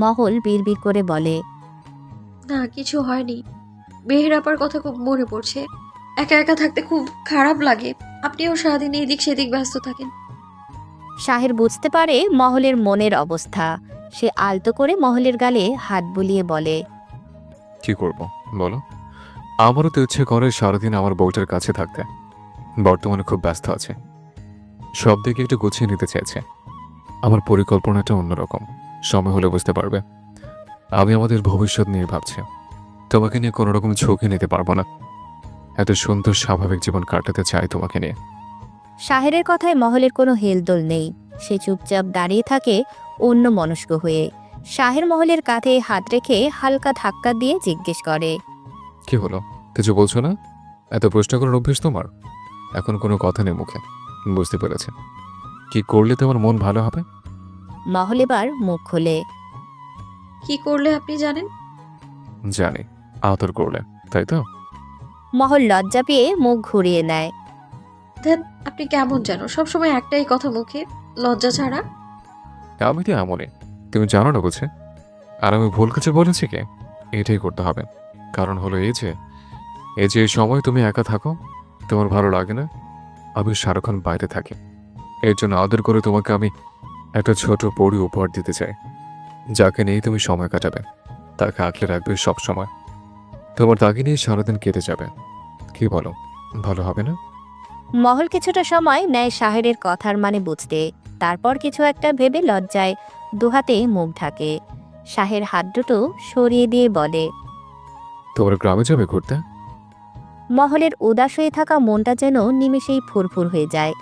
মহল বিড়বিড় করে বলে, না, কিছু হয়নি। মেহের আপার কথা খুব মনে পড়ছে। একা একা থাকতে খুব খারাপ লাগে। আপনিও সারাদিন এদিক সেদিক ব্যস্ত থাকেন। শাহের বুঝতে পারে মহলের মনের অবস্থা। সে আলতো করে মহলের গালে হাত বুলিয়ে বলে, কি করব বলো? আমারও তো ইচ্ছে করে সারাদিন আমার বউটার কাছে থাকতে। বর্তমানে খুব ব্যস্ত আছে, সব দিকে একটু গুছিয়ে নিতে চাইছে। আমার পরিকল্পনাটা অন্যরকম, সময় হলে বুঝতে পারবে। আমি আমাদের ভবিষ্যৎ নিয়ে ভাবছি। তোমাকে নিয়ে কোনো রকম ঝুঁকি নিতে পারবো না। এত সুন্দর স্বাভাবিক জীবন কাটাতে চাই তোমাকে নিয়ে। শাহেরের কথায় মহলের কোনো হেলদোল নেই। সে চুপচাপ দাঁড়িয়ে থাকে অন্য মনস্ক হয়ে। শাহের মহলের কাঁধে হাত রেখে হালকা ধাক্কা দিয়ে জিজ্ঞেস করে, কি হলো, কিছু বলছো না? এত প্রশ্ন করার অভ্যেস তোমার? এখন কোনো কথা নেই মুখে, বুঝতে পেরেছে। কি করলে তোমার মন ভালো হবে? মহল এবার মুখ খোলে, কি করলে আপনি জানেন? জানি, আদর করলে, তাই তো? মহল লজ্জা পেয়ে মুখ ঘুরিয়ে নেয়। ধ্যাত, আপনি কেমন যেন সবসময় একটাই কথা মুখে, লজ্জা ছাড়া। আমি তো এমনই, তুমি জানো না বুঝে। আর আমি ভুল কিছু বলেছি কি? এটাই করতে হবে। কারণ হলো এই যে সময় তুমি একা থাকো, তোমার ভালো লাগে না, আমি সারাক্ষণ বাইরে থাকি। এর জন্য আদর করে তোমাকে আমি একটা ছোট পরি উপহার দিতে চাই, যাকে নিয়ে তুমি সময় কাটাবে, তাকে আগলে রাখবে সব সময়। তোমার তাকে নিয়ে সারাদিন কেটে যাবে। কি বলো, ভালো হবে না? মহল কিছুটা সময় নেয় শাহেরের কথার মানে বুঝতে, তারপর কিছু একটা ভেবে লজ্জায় দুহাতে মুখ ঢাকে। শাহের হাত দুটো সরিয়ে দিয়ে বলে। তোমার গ্রামে যাবে ঘুরতে? মহলের উদাস হয়ে থাকা মনটা যেন নিমেষেই ফুরফুর হয়ে যায়।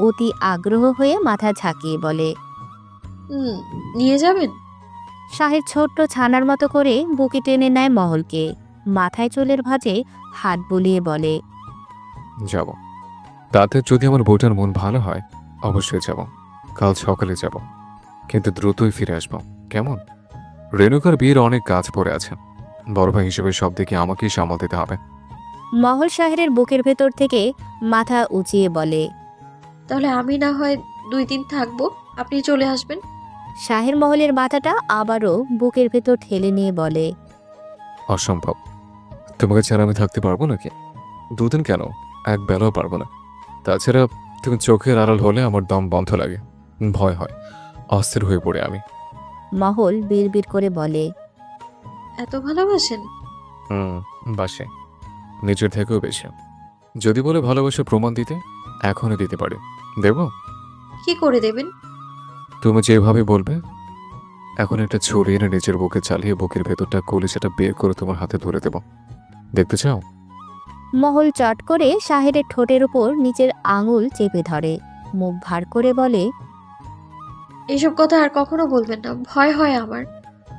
অতি আগ্রহ হয়ে মাথা ঝাঁকিয়ে বলে। নিয়ে যাবেন? শাহের ছোট্ট ছানার মতো করে বুকে টেনে নেয় মহলকে, মাথায় চুলের ভাঁজে হাত বুলিয়ে বলে। যাব। তাতে যদি আমার বউটার মন ভালো হয় অবশ্যই যাব। কাল সকালে যাব, কিন্তু দ্রুতই ফিরে আসব। কেমন? রেণুকার বিয়ের অনেক কাজ পড়ে আছে, বড় ভাই হিসেবে সব দিকে আমাকেই সামাল দিতে হবে। মহল শাহের বুকের ভেতর থেকে মাথা উঁচিয়ে বলে। তাহলে আমি না হয় 2 দিন থাকবো, আপনি চলে আসবেন। শাহের মহলের মাথাটা আবারও বুকের ভেতর ঠেলে নিয়ে বলে। অসম্ভব, তোমাকে ছাড়া আমি থাকতে পারবো নাকি? 2 দিন কেন, এক বেলাও পারবো না। তাছাড়া তুমি চোখের আড়াল হলে আমার দম বন্ধ লাগে, ভয় হয়, অস্থির হয়ে পড়ে আমি। মহল বিড়বিড় করে বলে। এত ভালোবাসেন? বাসে, নিজের থেকেও বেশি। যদি বলে ভালোবাসার প্রমাণ দিতে, এখনই দিতে পারি। দেব? কি করে দেবেন? তুমি যেভাবে বলবে। এখন একটা ছুরি এনে নিজের বুকে চালিয়ে বুকের ভেতরটা কলিজাটা বের করে তোমার হাতে ধরে দেব। দেখতে চাও? মহল চট করে শাহেরের ঠোঁটের উপর নিচের আঙুল চেপে ধরে, মুখ ভার করে বলে। এইসব কথা আর কখনো বলবেন না, ভয় হয় আমার।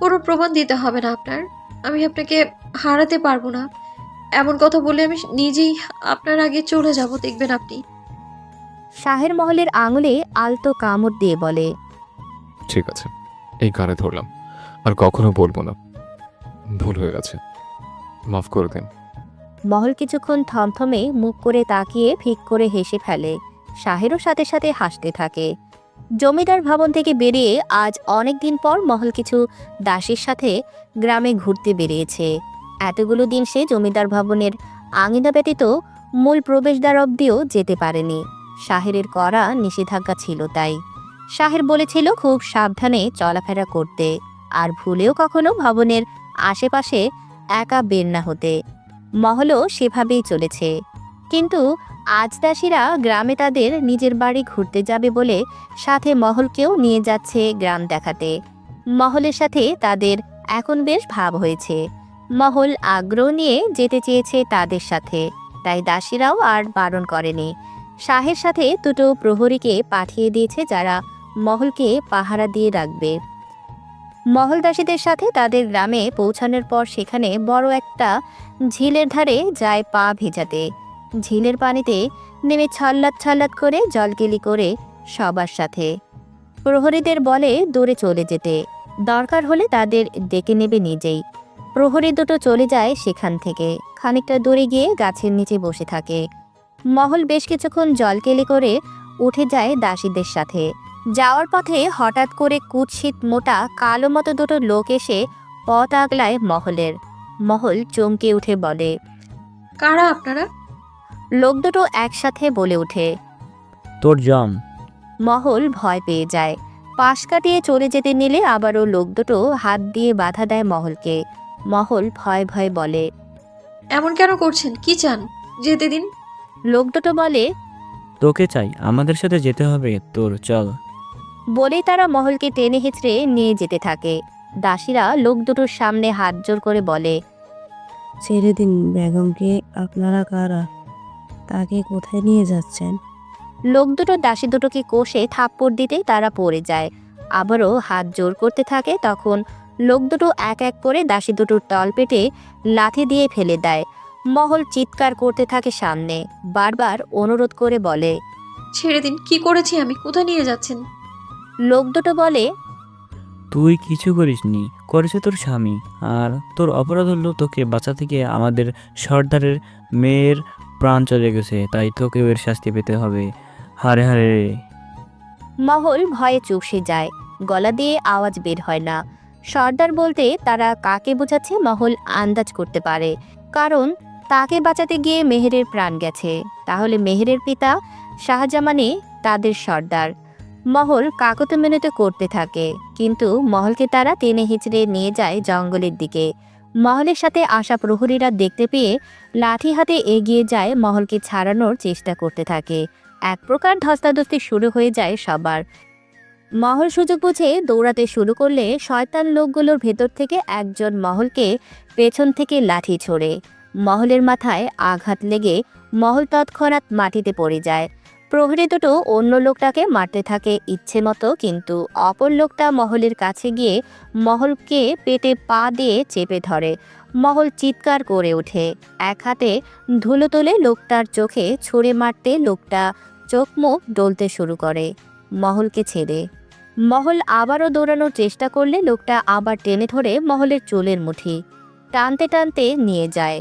কোনো প্রমাণ দিতে হবে না আপনার, আমি আপনাকে হারাতে পারবো না। এমন কথা বলে আমি নিজেই আপনার আগে চলে যাব, দেখবেন আপনি। শাহের মহলের আঙুলে আলতো কামড় দিয়ে বলে। ঠিক আছে, এই কানে ধরলাম, আর কখনো বলবো না। ভুল হয়ে গেছে, মাফ করে দিন। মহল কিছুক্ষণ থমথমে মুখ করে তাকিয়ে ফিক করে হেসে ফেলে। শাহেরও সাথে সাথে হাসতে থাকে। জমিদার ভবন থেকে বেরিয়ে আজ অনেক দিন পর মহল কিছু দাসীর সাথে গ্রামে ঘুরতে বেরিয়েছে। এতগুলো দিন সে জমিদার ভবনের আঙিনা ব্যতীত মূল প্রবেশদ্বার অবধিও যেতে পারেনি। শাহেরের করা নিষেধাজ্ঞা ছিল তাই। শাহের বলেছিল খুব সাবধানে চলাফেরা করতে, আর ভুলেও কখনো ভবনের আশেপাশে একা বের না হতে। মহলও সেভাবেই চলেছে। কিন্তু আজ দাসীরা গ্রামে তাদের নিজের বাড়ি ঘুরতে যাবে বলে সাথে মহলকেও নিয়ে যাচ্ছে গ্রাম দেখাতে। মহলের সাথে তাদের এখন বেশ ভাব হয়েছে। মহল আগ্রহ নিয়ে যেতে চেয়েছে তাদের সাথে, তাই দাসীরাও আর বারণ করেনি। শাহের সাথে দুটো প্রহরীকে পাঠিয়ে দিয়েছে যারা মহলকে পাহারা দিয়ে রাখবে। মহল দাসীদের সাথে তাদের গ্রামে পৌঁছানোর পর সেখানে বড় একটা ঝিলের ধারে যায় পা ভেজাতে। ঝিলের পানিতে নেমে ছল্লাদ ছল্লাদ করে জলকেলি করে সবার সাথে। প্রহরীদের বলে দূরে চলে যেতে, দরকার হলে তাদের ডেকে নেবে নিজেই। প্রহরী দুটো চলে যায় সেখান থেকে, খানিকটা দূরে গিয়ে গাছের নিচে বসে থাকে। মহল বেশ কিছুক্ষণ জলকেলি করে উঠে যায় দাসীদের সাথে। যাওয়ার পথে হঠাৎ করে কুৎসিত মোটা কালো মতো দুটো লোক এসে পথ আগলায় মহলের। মহল চমকে উঠে বলে। কারা আপনারা? লোক দুটো একসাথে বলে ওঠে। তোর জম। মহল ভয় পেয়ে যায়। পাশ কাটিয়ে চলে যেতে নিলে আবারও লোক দুটো হাত দিয়ে বাধা দেয় মহলকে। মহল ভয় ভয় বলে। এমন কেন করছেন? কি চান? যেতে দিন। লোক দুটো বলে। তোকে চাই, আমাদের সাথে যেতে হবে তোর, চল। বলেই তারা মহলকে টেনে হেঁচড়ে নিয়ে যেতে থাকে। দাসীরা লোক দুটোর সামনে হাত জোর করে বলে। ছেড়ে দিন বেগমকে, আপনারা কারা? তাকে কোথায় নিয়ে যাচ্ছেন? লোক দুটো দাসী দুটোকে কষে থাপ্পড় দিতেই তারা পড়ে যায়। আবারও হাত জোর করতে থাকে। তখন লোক দুটো এক এক করে দাসী দুটোর তলপেটে লাথি দিয়ে ফেলে দেয়। মহল চিৎকার করতে থাকে সামনে, বারবার অনুরোধ করে বলে। ছেড়ে দিন, কি করেছি আমি? কোথায় নিয়ে যাচ্ছেন? লোক দুটো বলে। তুই কিছু করিসনি, করেছে তোর স্বামী। আর তোর অপরাধ হলো তোকে বাঁচাতে গিয়ে আমাদের সর্দারের মেয়ের প্রাণ চলে গেছে, তাই তোকে এর শাস্তি পেতে হবে। হারে হারে। মহল ভয়ে চুপসে যায়, গলা দিয়ে আওয়াজ বের হয় না। সর্দার বলতে তারা কাকে বোঝাচ্ছে মহল আন্দাজ করতে পারে, কারণ তাকে বাঁচাতে গিয়ে মেহেরের প্রাণ গেছে। তাহলে মেহেরের পিতা শাহজামানই তাদের সর্দার। মহল কাকতে মেনেতে করতে থাকে, কিন্তু মহলকে তারা টেনে হিচড়ে নিয়ে যায় জঙ্গলের দিকে। মহলের সাথে আসা প্রহরীরা দেখতে পেয়ে লাঠি হাতে এগিয়ে যায়, মহলকে ছাড়ানোর চেষ্টা করতে থাকে। এক প্রকার ধস্তাধস্তি শুরু হয়ে যায় সবার। মহল সুযোগ বুঝে দৌড়াতে শুরু করলে শয়তান লোকগুলোর ভেতর থেকে একজন মহলকে পেছন থেকে লাঠি ছোড়ে। মহলের মাথায় আঘাত লেগে মহল তৎক্ষণাৎ মাটিতে পড়ে যায়। প্রহরী দুটো অন্য লোকটাকে মারতে থাকে ইচ্ছে মতো, কিন্তু অপর লোকটা মহলের কাছে গিয়ে মহলকে পেটে পা দিয়ে চেপে ধরে। মহল চিৎকার করে ওঠে, এক হাতে ধুলো তোলে লোকটার চোখে ছুঁড়ে মারতে লোকটা চোখ মুখ ডলতে শুরু করে মহলকে ছেড়ে। মহল আবারও দৌড়ানোর চেষ্টা করলে লোকটা আবার টেনে ধরে মহলের চুলের মুঠি টানতে টানতে নিয়ে যায়।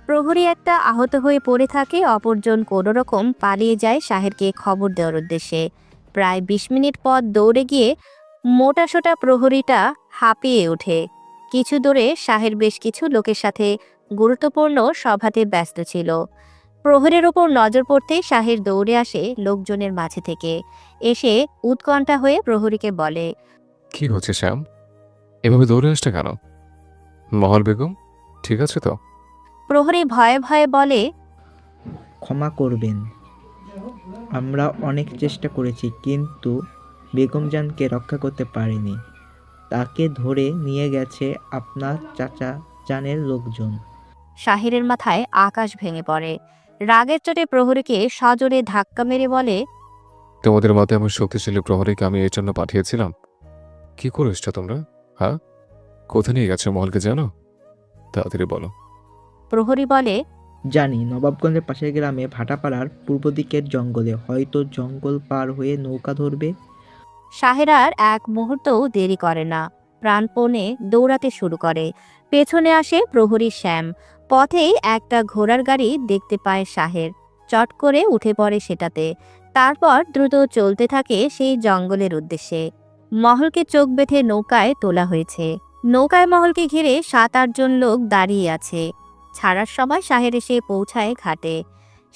প্রহরী একটা আহত হয়ে পড়ে থাকে, অপরজন কোনোরকম পালিয়ে যায় শাহেরকে খবর দেওয়ার উদ্দেশ্যে। প্রায় ২০ মিনিট পর দৌড়ে গিয়ে মোটাসোটা প্রহরীটা হাঁপিয়ে ওঠে। কিছু দূরে শাহের বেশ কিছু লোকের সাথে গুরুত্বপূর্ণ সভাতে ব্যস্ত ছিল। প্রহরীর ওপর নজর পড়তেই শাহের দৌড়ে আসে লোকজনের মাঝে থেকে। এসে উৎকণ্ঠা হয়ে প্রহরীকে বলে, কি হচ্ছে শ্যাম? এভাবে দৌড়ে আসছে কেন? মহল বেগম ঠিক আছে তো? প্রহরী ভয়ে ভয়ে বলে, ক্ষমা করবেন, আমরা অনেক চেষ্টা করেছি কিন্তু বেগম জানকে রক্ষা করতে পারিনি। তাকে ধরে নিয়ে গেছে আপনার চাচা জানের লোকজন। শাহেরের মাথায় আকাশ ভেঙে পড়ে। রাগের চোটে প্রহরীকে সজোরে ধাক্কা মেরে বলে, তোমাদের মতে এমন শক্তিশালী প্রহরীকে আমি এর জন্য পাঠিয়েছিলাম? কি করে এসছো তোমরা? হ্যাঁ, কোথায় নিয়ে গেছো মহলকে জানো? তাড়াতাড়ি বলো। প্রহরী বলে, জানি, নবাবগঞ্জের পাশের গ্রামে ভাটাপাড়ার পূর্ব দিকের জঙ্গলে, হয়তো জঙ্গল পার হয়ে নৌকা ধরবে। শাহের আর এক মুহূর্তও দেরি করে না, প্রাণপণে দৌড়াতে শুরু করে। পেছনে আসে প্রহরী শ্যাম। পথেই একটা ঘোড়ার গাড়ি দেখতে পায় শাহের, চট করে উঠে পড়ে সেটাতে। তারপর দ্রুত চলতে থাকে সেই জঙ্গলের উদ্দেশ্যে। মহলকে চোখ বেঁধে নৌকায় তোলা হয়েছে। নৌকায় মহলকে ঘিরে ৭-৮ জন লোক দাঁড়িয়ে আছে। ছাড়ার সময় শাহের এসে পৌঁছায় ঘাটে।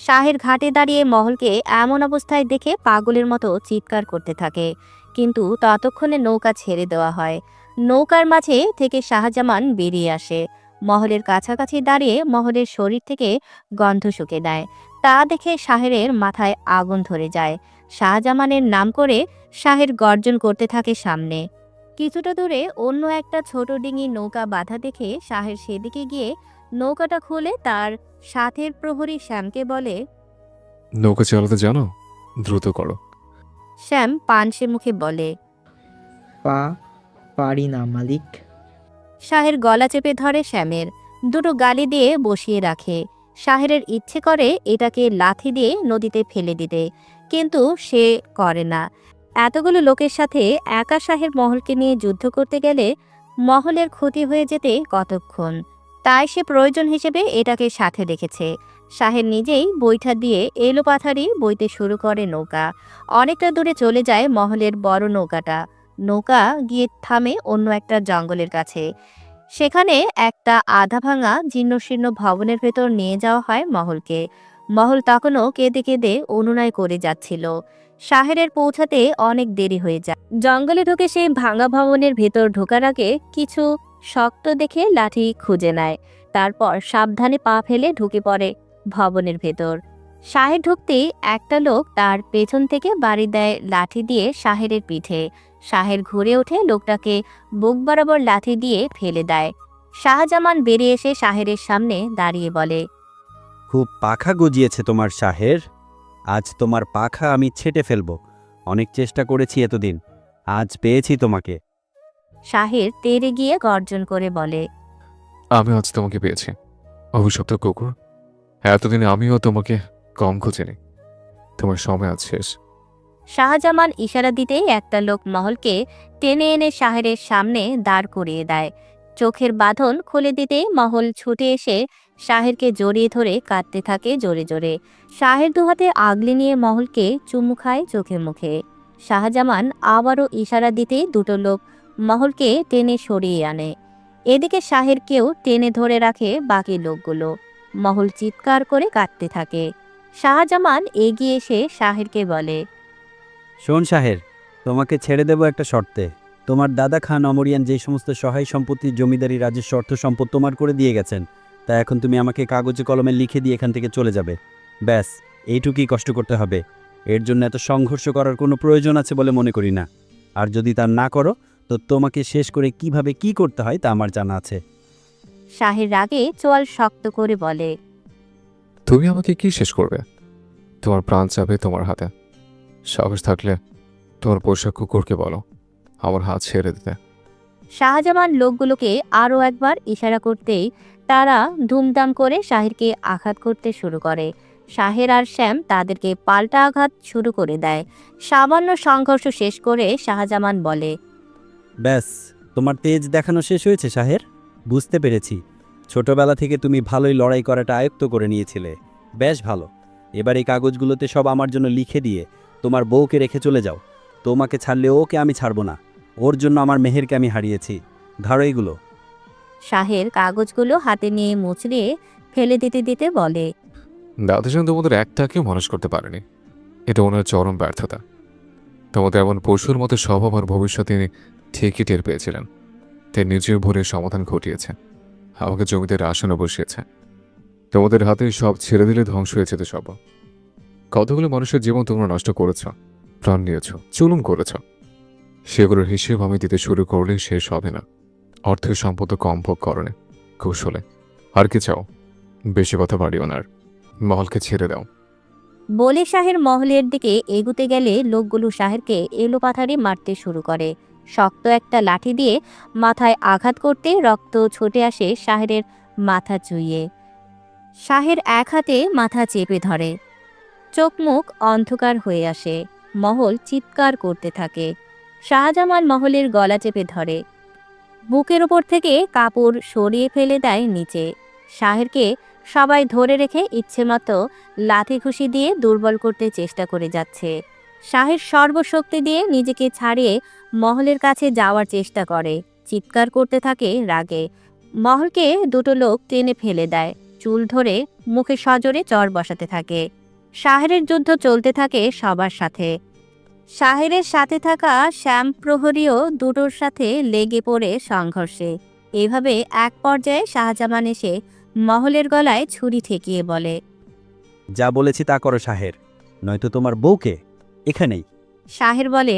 শাহের ঘাটে দাঁড়িয়ে মহলকে এমন অবস্থায় দেখে পাগলের মতো চিৎকার করতে থাকে, কিন্তু ততক্ষণে নৌকা ছেড়ে দেওয়া হয়। নৌকার মাঝে থেকে শাহজামান বেরিয়ে আসে। মহলের কাছাকাছি দাঁড়িয়ে মহলের শরীর থেকে গন্ধ শুকে দেয়। তা দেখে শাহেরের মাথায় আগুন ধরে যায়। শাহজামানের নাম করে শাহের গর্জন করতে থাকে সামনে। কিছুটা দূরে অন্য একটা ছোট ডিঙি নৌকা বাঁধা দেখে শাহের সেদিকে গিয়ে নৌকাটা খুলে তার সাথের প্রহরী শ্যামকে বলে, নৌকা চালাতে জানো? দ্রুত করো। শ্যাম পানসে মুখে বলে, পারি না মালিক। শাহের গলা চেপে ধরে শ্যামের, দুটো গালি দিয়ে বসিয়ে রাখে। শাহেরের ইচ্ছে করে এটাকে লাথি দিয়ে নদীতে ফেলে দিতে, কিন্তু সে করে না। এতগুলো লোকের সাথে একা শাহের মহলকে নিয়ে যুদ্ধ করতে গেলে মহলের ক্ষতি হয়ে যেতে কতক্ষণ, তাই সে প্রয়োজন হিসেবে এটাকে সাথে রেখেছে। শাহের নিজেই বৈঠা দিয়ে এলোপাথারি বইতে শুরু করে নৌকা। অনেকটা দূরে চলে যায় মহলের বড় নৌকাটা। নৌকা গিয়ে থামে অন্য একটা জঙ্গলের কাছে। সেখানে একটা আধা ভাঙা জীর্ণশীর্ণ ভবনের ভেতর নিয়ে যাওয়া হয় মহলকে। মহল তখনও কেঁদে কেঁদে অনুনয় করে যাচ্ছিল। শাহেরের পৌঁছাতে অনেক দেরি হয়ে যায়। জঙ্গলে ঢুকে সে ভাঙা ভবনের ভেতর ঢোকার আগে কিছু শক্ত দেখে লাঠি খুঁজে নেয়। তারপর সাবধানে পা ফেলে ঢুকে পড়ে ভবনের ভেতর। শাহের ঢুকতেই একটা লোক তার পেছন থেকে বাড়ি দেয় লাঠি দিয়ে শাহেরের পিঠে। শাহের ঘুরে ওঠে, লোকটাকে বুক বরাবর লাথি দিয়ে ফেলে দেয়। শাহজামান বেরিয়ে এসে শাহেরের সামনে দাঁড়িয়ে বলে, খুব পাখা গজিয়েছে তোমার শাহের। আজ তোমার পাখা আমি ছেটে ফেলবো। অনেক চেষ্টা করেছি এতদিন, আজ পেয়েছি তোমাকে। শাহের তেড়ে গিয়ে গর্জন করে বলে, আমি আজ তোমাকে পেয়েছি, অভিশপ্ত কুকুর। এতদিনে আমিও তোমাকে কম খুঁজিনি। তোমার সময় আজ শেষ। শাহজামান ইশারা দিতেই একটা লোক মহলকে টেনে এনে শাহেরের সামনে দাঁড় করিয়ে দেয়। চোখের বাঁধন খুলে দিতেই মহল ছুটে এসে শাহেরকে জড়িয়ে ধরে কাঁদতে থাকে জোরে জোরে। শাহের দুহাতে আগলে নিয়ে মহলকে চুমু খায় চোখে মুখে। শাহজামান আবারও ইশারা দিতেই দুটো লোক মহলকে টেনে সরিয়ে আনে। এদিকে শাহেরকেও টেনে ধরে রাখে বাকি লোকগুলো। মহল চিৎকার করে কাঁদতে থাকে। শাহজামান এগিয়ে এসে শাহেরকে বলে, শোন শাহের, তোমাকে ছেড়ে দেব একটা শর্তে। তোমার দাদা খান অমরিয়ান যে সমস্ত সহায় সম্পত্তি, জমিদারি, রাজস্ব, অর্থ সম্পদ তোমার করে দিয়ে গেছেন, তা এখন তুমি আমাকে কাগজে কলমে লিখে দিয়ে এখান থেকে চলে যাবে। ব্যাস, এইটুকুই কষ্ট করতে হবে। এর জন্য এত সংঘর্ষ করার কোনো প্রয়োজন আছে বলে মনে করি না। আর যদি তা না করো তো তোমাকে শেষ করে কিভাবে কি করতে হয় তা আমার জানা আছে। শাহের রাগে চোয়াল শক্ত করে বলে, তুমি আমাকে কি শেষ করবে? তোমার প্রাণ চাবে তোমার হাতে। সাহস থাকলে তোমার পোশাক কুকুরকে বলো আমার হাত ছেড়ে দিতে। শাহজামান লোকগুলোকে আরও একবার ইশারা করতেই তারা ধুমধাম করে শাহেরকে আঘাত করতে শুরু করে। শাহের আর শ্যাম তাদেরকে পাল্টা আঘাত শুরু করে দেয়। সামান্য সংঘর্ষ শেষ করে শাহজামান বলে, ব্যাস, তোমার তেজ দেখানো শেষ হয়েছে শাহের। বুঝতে পেরেছি, ছোটবেলা থেকে তুমি ভালোই লড়াই করাটা আয়ত্ত করে নিয়েছিলে। বেশ ভালো, এবার এই কাগজগুলোতে সব আমার জন্য লিখে দিয়ে তোমার বউকে রেখে চলে যাও। তোমাকে ছাড়লে ওকে আমি ছাড়বো না। ওর জন্য আমার মেহেরকে আমি হারিয়েছি। ধরো এইগুলো। শাহের কাগজগুলো হাতে নিয়ে মুচড়িয়ে ফেলে দিতে দিতে বলে, দাদাজান তোমাদের একটাকেও মানুষ করতে পারেনি। এটা ওনার চরম ব্যর্থতা। তোমাদের এমন পশুর মতো স্বভাব আর ভবিষ্যৎ তিনি ঠিকই টের পেয়েছিলেন। তাই নিজের ভরে সমাধান ঘটিয়েছে, আমাকে জমিদের আসনে বসিয়েছে। তোমাদের হাতে সব ছেড়ে দিলে ধ্বংস হয়ে যেত সব। কতগুলো মানুষের জীবন তোমরা নষ্ট করেছ, প্রাণ নিয়েছ, চুলুম করেছ। সেগুলোর হিসেব আমি দিতে শুরু করলে শেষ হবে না। অর্থের সম্পদ কম ভোগ করণে, কৌশলে। আর কি চাও? বেশি কথা বাড়িও না, মহলকে ছেড়ে দাও। বলে শাহের মহলের দিকে এগুতে গেলে লোকগুলো শাহেরকে এলোপাথারি মারতে শুরু করে। শক্ত একটা লাঠি দিয়ে মাথায় আঘাত করতে রক্ত ছুটে আসে শাহের মাথা চুইয়ে। শাহের এক হাতে মাথা চেপে ধরে, চোখ মুখ অন্ধকার হয়ে আসে। মহল চিৎকার করতে থাকে। শাহজামান মহলের গলা চেপে ধরে, বুকের ওপর থেকে কাপড় সরিয়ে ফেলে দেয় নিচে। শাহেরকে সবাই ধরে রেখে ইচ্ছেমতো লাথি ঘুষি দিয়ে দুর্বল করতে চেষ্টা করে যাচ্ছে। শাহের সর্বশক্তি দিয়ে নিজেকে ছাড়িয়ে মহলের কাছে যাওয়ার চেষ্টা করে, চিৎকার করতে থাকে রাগে। মহলকে দুটো লোক টেনে ফেলে দেয়, চুল ধরে মুখে সজোরে চর বসাতে থাকে। শাহেরের যুদ্ধ চলতে থাকে সবার সাথে। শাহেরের সাথে থাকা শ্যাম প্রহরীও দুটোর সাথে লেগে পড়ে সংঘর্ষে। এভাবে এক পর্যায়ে শাহজামান এসে মহলের গলায় ছুরি ঠেকিয়ে বলে, যা বলেছি তা করো শাহের, নয়তো তোমার বউকে এখানেই। শাহের বলে,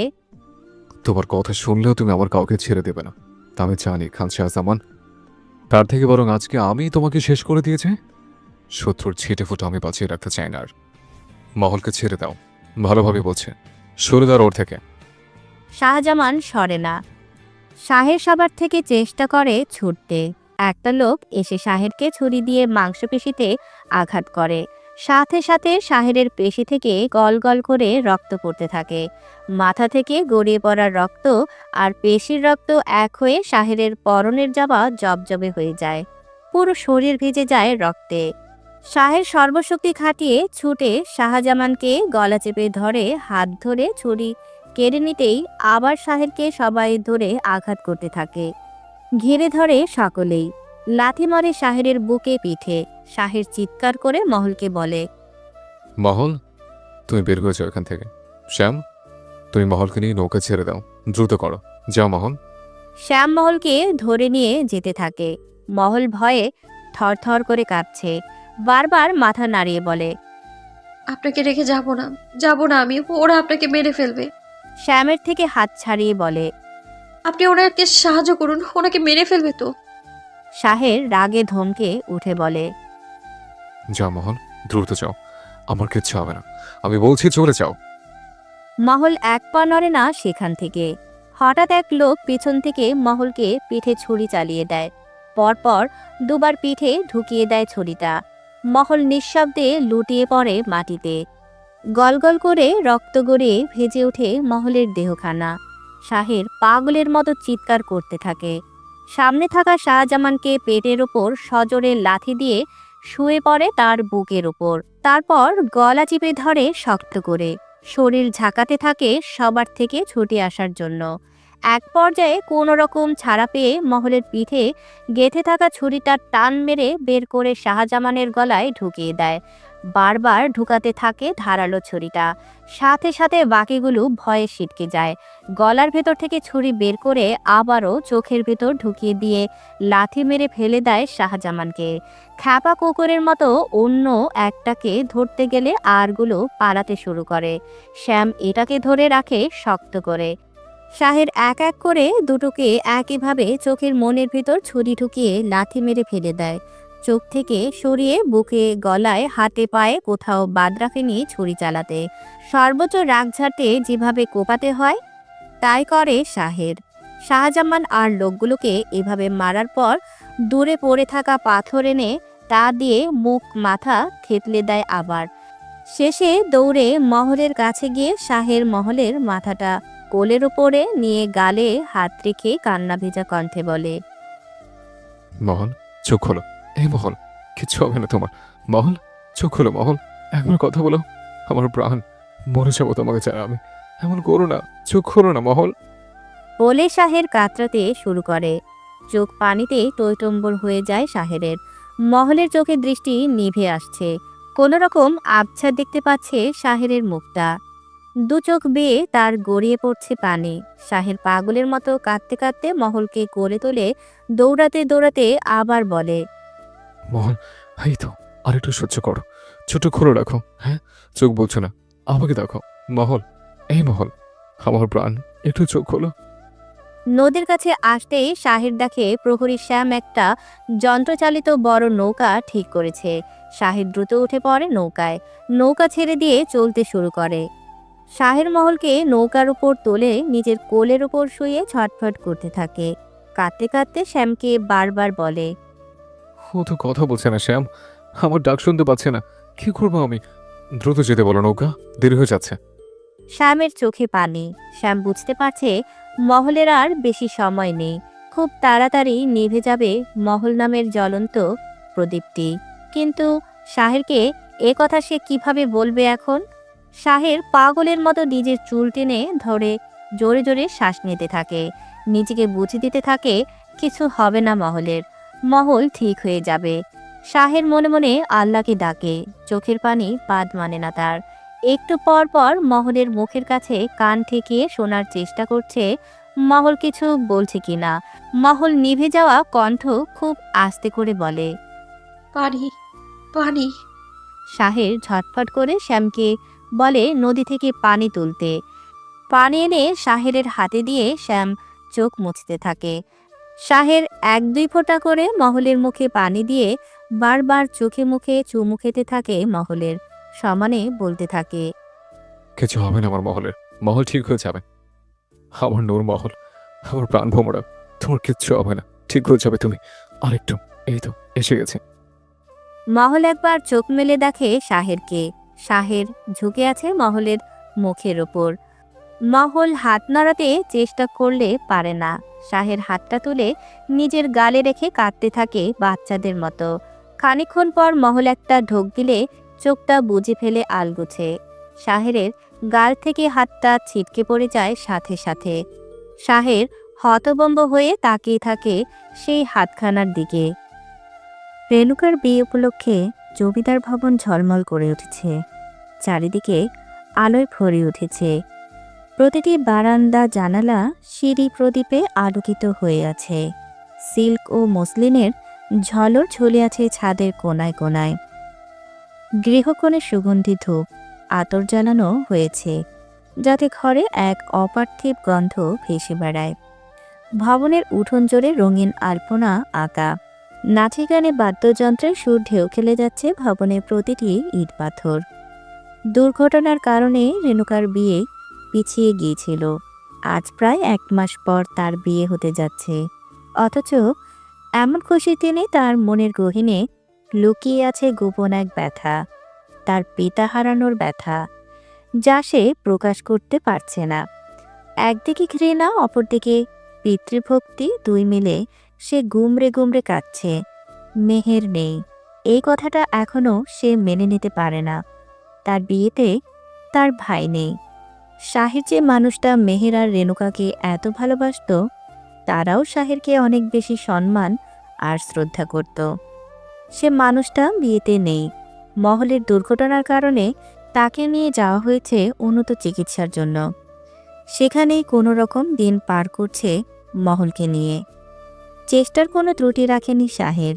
তোমার কথা শুনলেও তুমি আমার কাউকে ছেড়ে দেবে না, তা আমি জানি খান শাহজামান। তার থেকে বরং আজকে আমি তোমাকে শেষ করে দিয়েছে। শত্রুর ছিটে ফুটো আমি বাঁচিয়ে রাখতে চাই না আর। মহলকে ছেড়ে দাও, ভালোভাবে বলছে, সরে দাও ওর থেকে। শাহজামান সরে না। শাহের সবার থেকে চেষ্টা করে ছুটতে। একটা লোক এসে শাহেরকে ছুরি দিয়ে মাংসপেশিতে আঘাত করে। সাথে সাথে শাহেরের পেশি থেকে গল গল করে রক্ত পড়তে থাকে। মাথা থেকে গড়িয়ে পড়া রক্ত আর পেশির রক্ত এক হয়ে শাহেরের পরনের জামা জবজবে হয়ে যায়। পুরো শরীর ভিজে যায় রক্তে। শাহের সর্বশক্তি খাটিয়ে ছুটে শাহজামানকে গলা চেপে ধরে হাত ধরে ছুরি কেড়ে নিতেই আবার শাহেরকে সবাই ধরে আঘাত করতে থাকে। ঘিরে ধরে সকলেই, লাথি মারে শাহেরের বুকে পিঠে। শাহের চিৎকার করে মহলকে বলে, মহল, তুমি বের হয়ে যাও এখান থেকে। শ্যাম, তুমি মহলকে নিয়ে নৌকা ছেড়ে দাও, দ্রুত করো, যাও মহল। শ্যাম মহলকে ধরে নিয়ে যেতে থাকে। মহল ভয়ে থরথর করে কাঁপছে, বারবার মাথা নাড়িয়ে বলে, আপনাকে রেখে যাব না, যাব না আমি, ওরা আপনাকে মেরে ফেলবে। শ্যামের থেকে হাত ছাড়িয়ে বলে, আপনি ওনাকে সাহায্য করুন, ওনাকে মেরে ফেলবে তো। শাহের রাগে ধমকে উঠে বলে, যাও মহল, দ্রুত যাও, আমার কিচ্ছু হবে না, আমি বলছি চলে যাও। মহল এক পা নড়ে না সেখান থেকে। হঠাৎ এক লোক পিছন থেকে মহলকে পিঠে ছুরি চালিয়ে দেয়। পরপর দুবার পিঠে ঢুকিয়ে দেয় ছুরিটা। মহল নিঃশব্দে লুটিয়ে পড়ে মাটিতে। গলগল করে রক্ত গড়িয়ে ভেজে ওঠে মহলের দেহখানা। শাহের পাগলের মতো চিৎকার করতে থাকে। সামনে থাকা শাহজামানকে পেটের ওপর সজোরে লাথি দিয়ে শুয়ে পড়ে তার বুকের ওপর। তারপর গলা চিপে ধরে শক্ত করে, শরীর ঝাঁকাতে থাকে সবার থেকে ছুটে আসার জন্য। এক পর্যায়ে কোনো রকম ছাড়া পেয়ে মহলের পিঠে গেঁথে থাকা ছুরিটা টান মেরে বের করে শাহজামানের গলায় ঢুকিয়ে দেয়। বারবার ঢুকাতে থাকে ধারালো ছুরিটা। সাথে সাথে বাকিগুলো ভয়ে ছিটকে যায়। গলার ভেতর থেকে ছুরি বের করে আবারও চোখের ভেতর ঢুকিয়ে দিয়ে লাথি মেরে ফেলে দেয় শাহজামানকে। খ্যাপা কুকুরের মতো অন্য একটাকে ধরতে গেলে আরগুলো পালাতে শুরু করে। শ্যাম এটাকে ধরে রাখে শক্ত করে। শাহের এক এক করে দুটোকে একইভাবে চোখের মনের ভিতর ছুরি ঢুকিয়ে লাথি মেরে ফেলে দেয়। চোখ থেকে সরিয়ে বুকে, গলায়, হাতে পায়ে কোথাও বাদ রাখেনি ছুরি চালাতে। সর্বোচ্চ রাগ ঝাড়তে যেভাবে কোপাতে হয় তাই করে শাহের। শাহজামান আর লোকগুলোকে এভাবে মারার পর দূরে পড়ে থাকা পাথর এনে তা দিয়ে মুখ মাথা থেতলে দেয় আবার। শেষে দৌড়ে মহলের কাছে গিয়ে শাহের মহলের মাথাটা কোলের ওপরে নিয়ে গালে হাত রেখে কান্না ভেজা কণ্ঠে বলে, মহল, চোখ খোলো। এই মহল, কিচ্ছু হবে না তোমার। মহল, চোখ খোলো। মহল, একবার কথা বলো। আমার প্রাণ, মরে যাবো তোমাকে ছাড়া আমি। এমন করো না, চোখ খোলো না মহল। বলে শাহের কাতরাতে শুরু করে। চোখ পানিতে টইটম্বর হয়ে যায় শাহেরের। মহলের চোখের দৃষ্টি নিভে আসছে। কোনো রকম আবছা দেখতে পাচ্ছে শাহেরের মুখটা। দু চোখ বেয়ে তার গড়িয়ে পড়ছে পানি। শাহের পাগলের মতো কাঁদতে কাঁদতে মহলকে কোলে তোলে। দৌড়াতে দৌড়াতে আবার বলে, মহল, এই তো, আর একটু সহ্য করো। ছোট খোলো রাখো। হ্যাঁ, চোখ বলছো না, আমাকে দেখো। মহল, এই মহল, আমার প্রাণ, একটু চোখ খোলো। নদীর কাছে আসতেই শাহের দেখে প্রহরী শ্যাম একটা যন্ত্রচালিত বড় নৌকা ঠিক করেছে। শাহের দ্রুত উঠে পড়ে নৌকায়। নৌকা ছেড়ে দিয়ে চলতে শুরু করে। শাহের মহলকে নৌকার উপর তোলে নিজের কোলের উপর শুয়ে ছটফট করতে থাকে। কাঁদতে কাঁদতে শ্যামকে বারবার বলে, ও তো কথা বলছে না শ্যাম, আমার ডাক শুনতে পাচ্ছে না। কি করবো আমি? দ্রুত যেতে বলো, নৌকা দেরি হয়ে যাচ্ছে। শ্যামের চোখে পানি। শ্যাম বুঝতে পারছে মহলের আর বেশি সময় নেই। খুব তাড়াতাড়ি নিভে যাবে মহল নামের জ্বলন্ত প্রদীপটি। কিন্তু শাহেরকে এ কথা সে কিভাবে বলবে এখন? শাহের পাগলের মতো নিজের চুল টেনে ধরে জোরে জোরে শ্বাস নিতে থাকে। নিজেকে বুঝে দিতে থাকে কিছু হবে না মহলের, মহল ঠিক হয়ে যাবে। শাহের মনে মনে আল্লাহকে ডাকে। চোখের পানি বাদ মানে না তার। একটু পর পর মহলের মুখের কাছে কান ঠেকিয়ে শোনার চেষ্টা করছে মহল কিছু বলছে কিনা। মহল নিভে যাওয়া কণ্ঠ খুব আস্তে করে বলে, পানি, পানি। শাহের ঝটফট করে শ্যামকে বলে নদী থেকে পানি তুলতে। পানি এনে শাহেরের হাতে দিয়ে শ্যাম চোখ মুছতে থাকে। শাহের এক দুই ফোঁটা করে মহলের মুখে পানি দিয়ে বারবার চোখে মুখে চুমু খেতে থাকে মহলের। সমানে বলতে থাকে, কিছু হবে না আমার মহলের, মহল ঠিক হয়ে যাবে। আমার নূর মহল, আমার প্রাণ ভোমরা, তোমার কিচ্ছু হবে না, ঠিক হয়ে যাবে তুমি। আরেকটু, এই তো এসে গেছে। মহল একবার চোখ মেলে দেখে শাহেরকে। শাহের ঝুঁকে আছে মহলের মুখের ওপর। মহল হাত নাড়াতে চেষ্টা করলে পারে না। শাহের হাতটা তুলে নিজের গালে রেখে কাঁদতে থাকে বাচ্চাদের মতো। খানিকক্ষণ পর মহল একটা ঢোক দিলে চোখটা বুজে ফেলে আলগুছে। শাহেরের গাল থেকে হাতটা ছিটকে পড়ে যায় সাথে সাথে। শাহের হতভম্ব হয়ে তাকিয়ে থাকে সেই হাতখানার দিকে। রেণুকার বিয়ে উপলক্ষে জমিদার ভবন ঝলমল করে উঠেছে। চারিদিকে আলোয় ভরে উঠেছে। প্রতিটি বারান্দা, জানালা, সিঁড়ি প্রদীপে আলোকিত হয়ে আছে। সিল্ক ও মসলিনের ঝলর ঝুলে আছে ছাদের কোনায় কোনায়। গৃহকোণে সুগন্ধি ধূপ, আতর জ্বালানো হয়েছে, যাতে ঘরে এক অপার্থিব গন্ধ ভেসে বেড়ায়। ভবনের উঠোন জোরে রঙিন আলপনা আঁকা। নাচে গানে বাদ্যযন্ত্রের সুর ঢেউ খেলে যাচ্ছে ভবনের প্রতিটি ইট পাথর। দুর্ঘটনার কারণে রেণুকার বিয়ে পিছিয়ে গিয়েছিল। আজ প্রায় 1 মাস পর তার বিয়ে হতে যাচ্ছে। অথচ এমন খুশির দিনে তার মনের গহীনে লুকিয়ে আছে গোপন এক ব্যথা, তার পিতা হারানোর ব্যথা। যা সে প্রকাশ করতে পারছে না। একদিকে ঘৃণা, অপরদিকে পিতৃভক্তি, দুই মিলে সে গুমরে গুমরে কাঁদছে। মেহের নেই, এই কথাটা এখনো সে মেনে নিতে পারে না। তার বিয়েতে তার ভাই নেই। শাহের যে মানুষটা মেহের আর রেণুকাকে এত ভালোবাসত, তারাও শাহেরকে অনেক বেশি সম্মান আর শ্রদ্ধা করত। সে মানুষটা বিয়েতে নেই। মহলের দুর্ঘটনার কারণে তাকে নিয়ে যাওয়া হয়েছে উন্নত চিকিৎসার জন্য। সেখানেই কোনো রকম দিন পার করছে মহলকে নিয়ে। চেষ্টার কোনো ত্রুটি রাখেনি শাহের।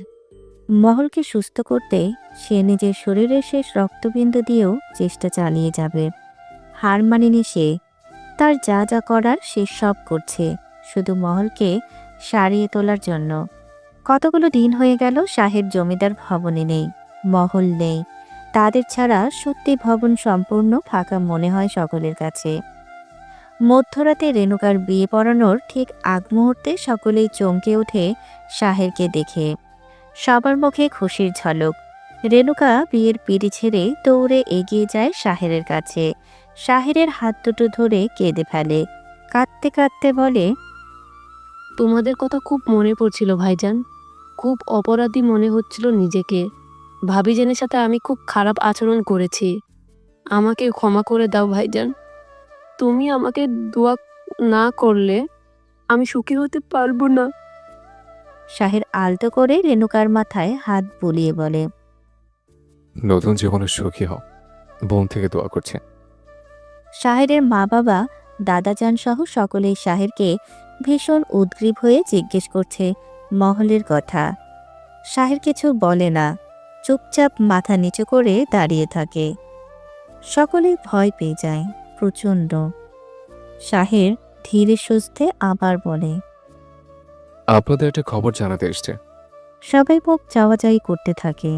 মহলকে সুস্থ করতে সে নিজের শরীরের শেষ রক্তবিন্দু দিয়েও চেষ্টা চালিয়ে যাবে। হার মানেনি সে। তার যা যা করার সে সব করছে, শুধু মহলকে সারিয়ে তোলার জন্য। কতগুলো দিন হয়ে গেল শাহের জমিদার ভবনে নেই, মহল নেই। তাদের ছাড়া সত্যি ভবন সম্পূর্ণ ফাঁকা মনে হয় সকলের কাছে। মধ্যরাতে রেণুকার বিয়ে পড়ানোর ঠিক আগ মুহূর্তে সকলেই চমকে ওঠে শাহেরকে দেখে। সবার মুখে খুশির ঝলক। রেণুকা বিয়ের পিঁড়ি ছেড়ে দৌড়ে এগিয়ে যায় শাহেরের কাছে। শাহেরের হাত দুটো ধরে কেঁদে ফেলে। কাঁদতে কাঁদতে বলে, তোমাদের কথা খুব মনে পড়ছিল ভাইজান। খুব অপরাধী মনে হচ্ছিল নিজেকে। ভাবিজানের সাথে আমি খুব খারাপ আচরণ করেছি। আমাকে ক্ষমা করে দাও ভাইজান। তুমি আমাকে দোয়া না করলে আমি সুখী হতে পারবো না। শাহের আলতো করে রেণুকার মাথায় হাত বুলিয়ে বলে, নতুন জীবনে সুখী হও, বোন থেকে দোয়া করছে। শাহেরের মা বাবা, দাদাজান সহ সকলেই শাহেরকে ভীষণ উদ্গ্রীব হয়ে জিজ্ঞেস করছে মহলের কথা। শাহের কিছু বলে না, চুপচাপ মাথা নিচু করে দাঁড়িয়ে থাকে। সকলেই ভয় পেয়ে যায় প্রচণ্ড। শাহের ধীরে সুস্থে আবার বলে, আপনাদের একটা খবর জানাতে এসছে। সবাই মুখ চাওয়াচাই করতে থাকে।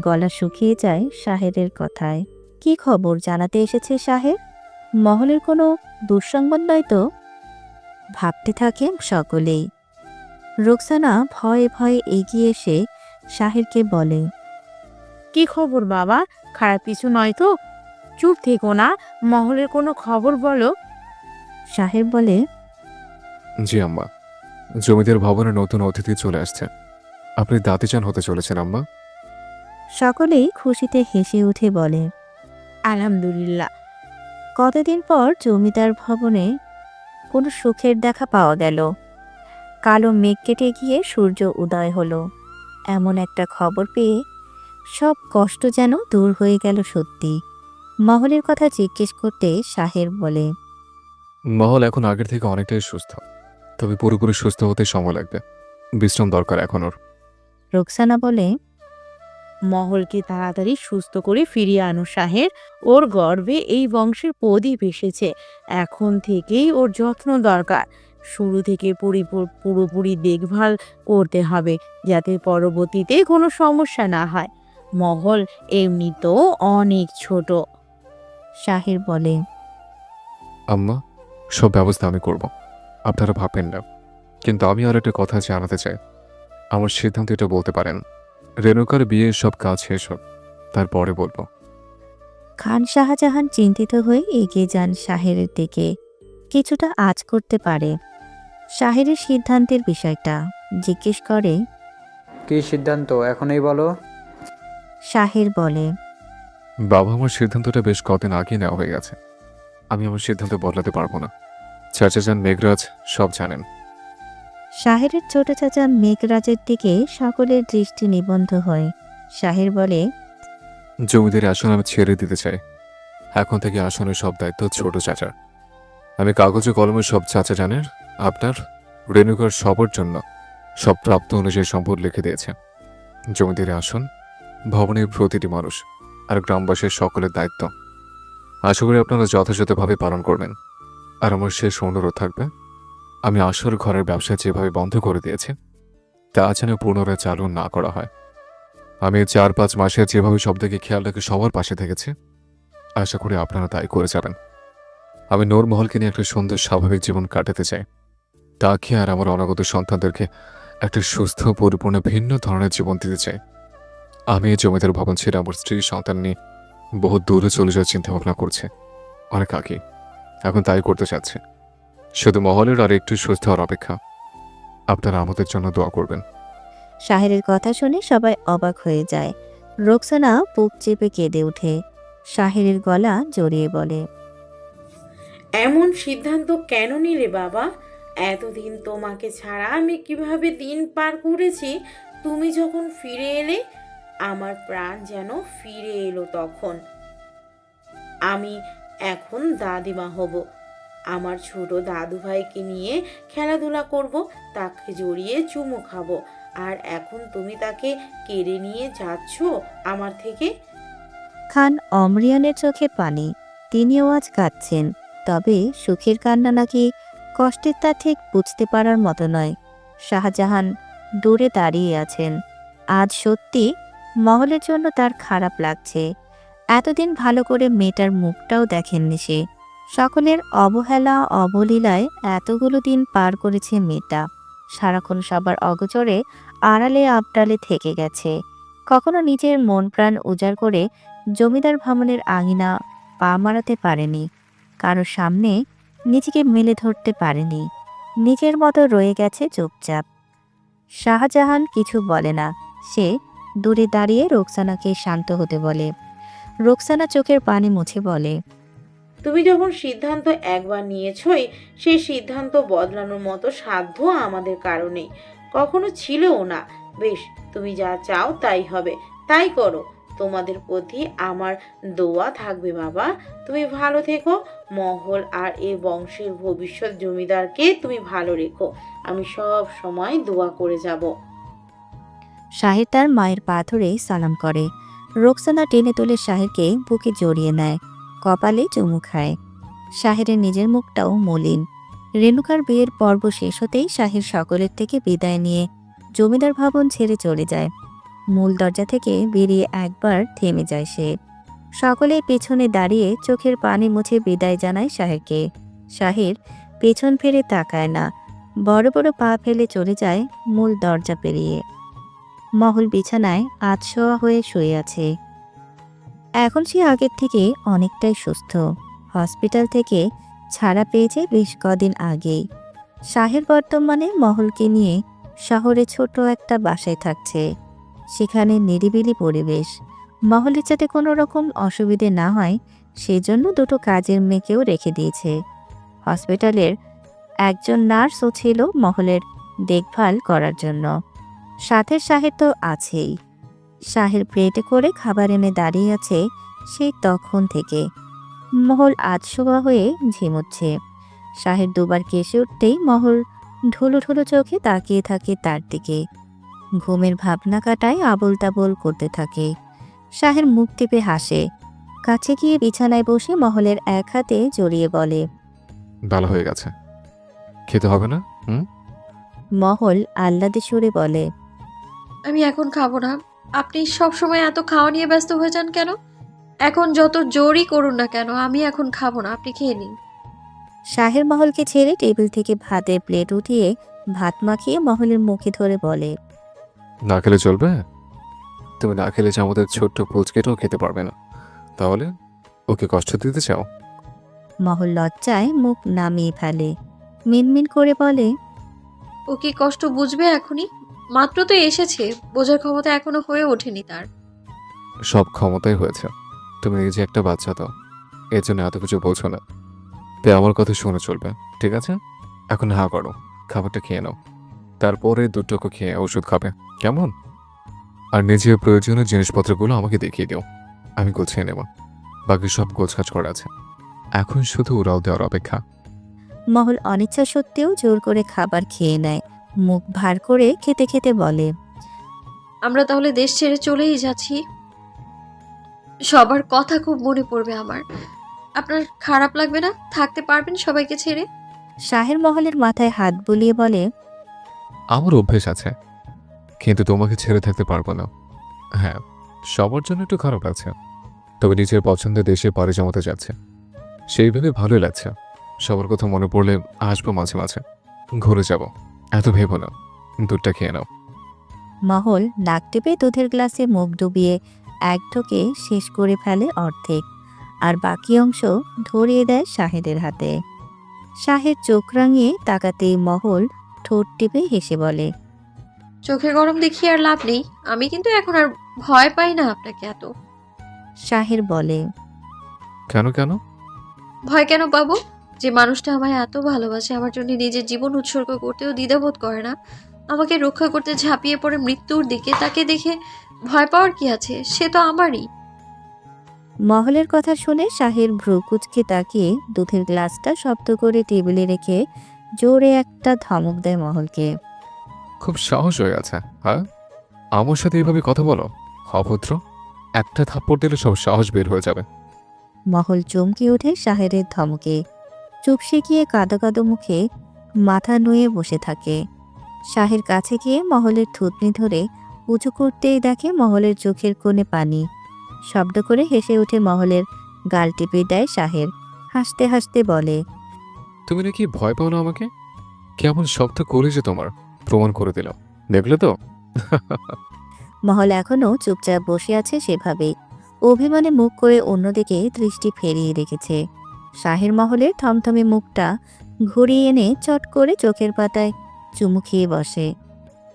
গলা শুকিয়ে যায় শাহেরের কথায়। কি খবর জানাতে এসেছে শাহের? মহলের কোনো দুঃসংবাদ নয় তো? ভাবতে থাকে সকলেই। রোকসানা ভয়ে ভয়ে এগিয়ে এসে শাহেরকে বলে, কি খবর বাবা? খারাপ কিছু নয় তো? চুপ থেকো না, মহলের কোনো খবর বলো। শাহের বলে, জি আম্মা, জমিদার ভবনে নতুন অতিথি চলে আসছে। আপনি দাদিজান হতে চলেছেন আম্মা। সকলেই খুশিতে হেসে উঠে বলে, আলহামদুলিল্লাহ। কতদিন পর জমিদার ভবনে কোনো সুখের দেখা পাওয়া গেল। কালো মেঘ কেটে গিয়ে সূর্য উদয় হলো। এমন একটা খবর পেয়ে সব কষ্ট যেন দূর হয়ে গেল সত্যি। মহলের কথা জিজ্ঞেস করতে শাহের বলে, মহল এখন আগের থেকে অনেকটাই সুস্থ, তবে পুরোপুরি সুস্থ হতে সময় লাগবে। বিশ্রাম দরকার এখন ওর। রোকসানা বলে, মহলকে তাড়াতাড়ি সুস্থ করে ফিরিয়ে আনো শাহের। ওর গর্ভে এই বংশের প্রদীপ এসেছে। এখন থেকেই ওর যত্ন দরকার। শুরু থেকে পুরোপুরি দেখভাল করতে হবে, যাতে পরবর্তীতে কোনো সমস্যা না হয়। মহল এমনিতেও অনেক ছোট। শাহের বলে, আম্মা, সব ব্যবস্থা আমি করব, আপনারা ভাববেন না। কিন্তু আমি আর একটা কথা জানাতে চাই। আমার সিদ্ধান্ত এটা বলতে পারেন। রেণুকার বিয়ের সব কাজ শেষ হোক, তারপরে বলবো। খান শাহজাহান চিন্তিত হয়ে এগিয়ে যান শাহেরের দিকে। কিছুটা আঁচ করতে পারে শাহেরের সিদ্ধান্তের বিষয়টা। জিজ্ঞেস করে, কি সিদ্ধান্ত এখনই বলো। শাহের বলে, বাবা, আমার সিদ্ধান্তটা বেশ কদিন আগে নেওয়া হয়ে গেছে। আমি আমার সিদ্ধান্ত বদলাতে পারবো না। চাচাজান মেঘরাজ সব জানেন। শাহেরের ছোট চাচা মেঘরাজের দিকে সকলের দৃষ্টি নিবদ্ধ হয়। শাহের বলে, জমিদারি আসন আমি ছেড়ে দিতে চাই। এখন থেকে আসনের সব দায়িত্ব ছোট চাচার। আমি কাগজে কলমের সব চাচা জানের, আপনার রেণুকার সবার জন্য সব প্রাপ্ত অনুযায়ী সম্পদ লিখে দিয়েছে। জমিদারি আসন, ভবনের প্রতিটি মানুষ আর গ্রামবাসীর সকলের দায়িত্ব। আশা করি আপনারা যথাযথভাবে পালন করবেন। আর আমার শেষ অনুরোধ থাকবে, আমি আসর ঘরের ব্যবসা যেভাবে বন্ধ করে দিয়েছি তা যেন পুনরায় চালু না করা হয়। আমি 4-5 মাসে যেভাবে শব্দকে খেয়াল রেখে সবার পাশে থেকেছি, আশা করি আপনারা তাই করে যাবেন। আমি নূরমহলকে নিয়ে একটা সুন্দর স্বাভাবিক জীবন কাটাতে চাই। তাকে আর আমার অনাগত সন্তানদেরকে একটা সুস্থ, পরিপূর্ণ, ভিন্ন ধরনের জীবন দিতে চাই। আমি এই জমিদার ভবন ছেড়ে আমার স্ত্রী সন্তান নিয়ে বহু দূরে চলে যাওয়ার চিন্তা ভাবনা করছি। অনেক আগে। এখন তাই করতে চাচ্ছে। শুধু মহলের আর একটু সুস্থ হওয়ার অপেক্ষা। আপনারা আমাদের জন্য দোয়া করবেন। শাহেরের কথা শুনে সবাই অবাক হয়ে যায়। রোকসানা বুক চেপে কেঁদে ওঠে। শাহেরের গলা জড়িয়ে বলে, এমন সিদ্ধান্ত কেন নিলে বাবা? এতদিন তোমাকে ছাড়া আমি কিভাবে দিন পার করেছি। তুমি যখন ফিরে এলে আমার প্রাণ যেন ফিরে এলো। তখন আমি এখন দাদিমা হব। আমার ছোট দাদু ভাইকে নিয়ে খেলাধুলা করব, তাকে জড়িয়ে চুমু খাবো। আর এখন তুমি তাকে কেড়ে নিয়ে যাচ্ছ আমার থেকে। খান অমরিয়ানের চোখে পানি। তিনিও আজ কাঁদছেন। তবে সুখের কান্না নাকি কষ্টের তা ঠিক বুঝতে পারার মতো নয়। শাহজাহান দূরে দাঁড়িয়ে আছেন। আজ সত্যি মহলের জন্য তার খারাপ লাগছে। এতদিন ভালো করে মেয়েটার মুখটাও দেখেননি সে। সকলের অবহেলা অবলীলায় এতগুলো দিন পার করেছে মেয়েটা। সারাক্ষণ সবার অগোচরে আড়ালে আবডালে থেকে গেছে। কখনো নিজের মন প্রাণ উজাড় করে জমিদার ভবনের আঙিনা পা মারাতে পারেনি। কারোর সামনে নিজেকে মেলে ধরতে পারেনি। নিজের মতো রয়ে গেছে চুপচাপ। শাহজাহান কিছু বলে না। সে দূরে দাঁড়িয়ে রোকসানাকে শান্ত হতে বলে। রোকসানা চোখের পানি মুছে বলে, তুমি যখন সিদ্ধান্ত একবার নিয়েছই, সেই সিদ্ধান্ত বদলানোর মতো সাধ্য আমাদের কারণেই কখনো ছিলও না। বেশ, তুমি যা চাও তাই হবে, তাই করো। তোমাদের প্রতি আমার দোয়া থাকবে বাবা। তুমি ভালো থেকো। মহল আর এ বংশের ভবিষ্যৎ জমিদারকে তুমি ভালো রেখো। আমি সব সময় দোয়া করে যাব। শাহের তার মায়ের পা ধরে সালাম করে। রোকসানা টেনে তুলে শাহেরকে বুকে জড়িয়ে নেয়, কপালে চুমু খায়। শাহেরের নিজের মুখটাও মলিন। রেণুকার বিয়ের পর্ব শেষ হতেই শাহের সকলের থেকে বিদায় নিয়ে জমিদার ভবন ছেড়ে চলে যায়। মূল দরজা থেকে বেরিয়ে একবার থেমে যায় সে। সকলে পেছনে দাঁড়িয়ে চোখের পানি মুছে বিদায় জানায় শাহেরকে। শাহের পেছন ফিরে তাকায় না, বড় বড় পা ফেলে চলে যায় মূল দরজা পেরিয়ে। মহল বিছানায় আধশোয়া হয়ে শুয়ে আছে। এখন সে আগের থেকে অনেকটাই সুস্থ। হসপিটাল থেকে ছাড়া পেয়েছে বেশ কদিন আগেই। শাহের বর্তমানে মহলকে নিয়ে শহরে ছোট একটা বাসায় থাকছে। সেখানে নিরিবিলি পরিবেশ। মহলের যাতে কোনো রকম অসুবিধে না হয় সেজন্য দুটো কাজের মেয়েকেও রেখে দিয়েছে। হসপিটালের একজন নার্সও ছিল মহলের দেখভাল করার জন্য। সাথে শাহের তো আছেই। শাহের প্লেটে করে খাবার এনে দাঁড়িয়ে আছে সেই তখন থেকে। মহল আধশোয়া হয়ে ঝিমুচ্ছে। শাহের দুবার কেসে উঠতেই মহল ঢুলো ঢুলো চোখে তাকিয়ে থাকে তার দিকে। ঘুমের ভাবনা কাটায় আবোল তাবোল করতে থাকে। শাহের মুখ টিপে হাসে। কাছে গিয়ে বিছানায় বসে মহলের এক হাতে জড়িয়ে বলে, ভালো হয়ে গেছে, খেতে হবে না? মহল আহ্লাদে সুরে বলে, আমি এখন খাবো না। আপনি সব সময় এত খাওয়া নিয়ে ব্যস্ত হয়ে যান কেন? এখন যত জোরই করুন না কেন, আমি এখন খাবো না, আপনি খেয়ে নিন। শাহের মহলকে ছেড়ে টেবিল থেকে ভাতের প্লেট উঠিয়ে ভাত মাখিয়ে মহলের মুখে ধরে বলে, না খেলে চলবে? তুমি না খেলে যে আমাদের ছোট্ট পুচকেটাও খেতে পারবে না। তাহলে ওকে কষ্ট দিতে চাও? মহল লজ্জায় মুখ নামিয়ে ফেলে। মিনমিন করে বলে, ও কি কষ্ট বুঝবে এখনই? মাত্র তো এসেছে, বোঝার ক্ষমতা এখনো হয়ে ওঠেনি তার। সব ক্ষমতাই হয়েছে। তুমি নিজে একটা বাচ্চা তো, এর জন্য এত কিছু বোঝো না। তাই আমার কথা শুনে চলবে, ঠিক আছে? এখন হা করো, খাবারটা খেয়ে নাও। তারপরে দুটোকে খেয়ে ওষুধ খাবে, কেমন? আর নিজের প্রয়োজনীয় জিনিসপত্রগুলো আমাকে দেখিয়ে দিও, আমি গুছিয়ে নেব। বাকি সব গোছগাছ করা আছে, এখন শুধু উড়াল দেওয়ার অপেক্ষা। মহল অনিচ্ছা সত্ত্বেও জোর করে খাবার খেয়ে নেয়। মুখ ভার করে খেতে খেতে বলে, আমরা তাহলে দেশ ছেড়ে চলেই যাচ্ছি। সবার কথা খুব মনে পড়বে আমার। আপনার খারাপ লাগবে না? থাকতে পারবেন সবাইকে ছেড়ে? শাহের মহলের মাথায় হাত বুলিয়ে বলে, আমার অভ্যেস আছে, কিন্তু তোমাকে ছেড়ে থাকতে পারবো না। হ্যাঁ, সবার জন্য একটু খারাপ লাগছে, তবে নিজের পছন্দের দেশে পাড়ি জমাতে যাচ্ছে, সেইভাবে ভালোই লাগছে। সবার কথা মনে পড়লে আসবো মাঝে মাঝে, ঘুরে যাব। এত ভেবো না, দুধটা খেয়ে নাও। মহল নাক টেপে দুধের গ্লাসে মুখ ডুবিয়ে এক ঢোকে শেষ করে ফেলে অর্ধেক। আর বাকি অংশ ধরিয়ে দেয় শাহেদের হাতে। শাহের চোখ রাঙিয়ে তাকাতেই মহল ঠোঁট টিপে হেসে বলে, চোখে গরম দেখিয়ে আর লাভ নেই, আমি কিন্তু এখন আর ভয় পাই না আপনাকে এত। শাহের বলে, কেন কেন? ভয় কেন পাবো? যে মানুষটা আমায় এত ভালোবাসে, আমার জন্য নিজের জীবন উৎসর্গ করতেও দ্বিধাবোধ করে না, আমাকে রক্ষা করতে ঝাঁপিয়ে পড়ে মৃত্যুর দিকে, তাকে দেখে ভয় পাওয়ার কি আছে? সে তো আমারই। মহলের কথা শুনে শাহের ভ্রু কুঁচকে তাকিয়ে দুধের গ্লাসটা শব্দ করে টেবিলে রেখে জোরে একটা ধমক দেয় মহলকে। খুব সাহস হয়ে আছে, হ্যাঁ? আমার সাথে এইভাবে কথা বলো? অভদ্র। একটা থাপ্পড় দিলে সব সাহস বের হয়ে যাবে। মহল চমকে ওঠে শাহেরের ধমকে, চুপসে গিয়ে কাঁদো কাঁদো মুখে মাথা নুয়ে বসে থাকে। শাহের কাছে গিয়ে মহলের থুতনি ধরে উঁচু করতেই দেখে মহলের চোখের কোণে পানি। শব্দ করে হেসে উঠে মহলের গাল টিপে দেয় শাহের, হাসতে হাসতে বলে, তুমি নাকি ভয় পাও না আমাকে? কেমন শক্ত করেছে তোমার, প্রমাণ করে দিল, দেখলে তো? মহল এখনো চুপচাপ বসে আছে সেভাবেই, অভিমানে মুখ করে অন্যদিকে দৃষ্টি ফেরিয়ে রেখেছে। শাহের মহলের থমথমে মুখটা ঘুরিয়ে এনে চট করে চোখের পাতায় চুমু খেয়ে বসে।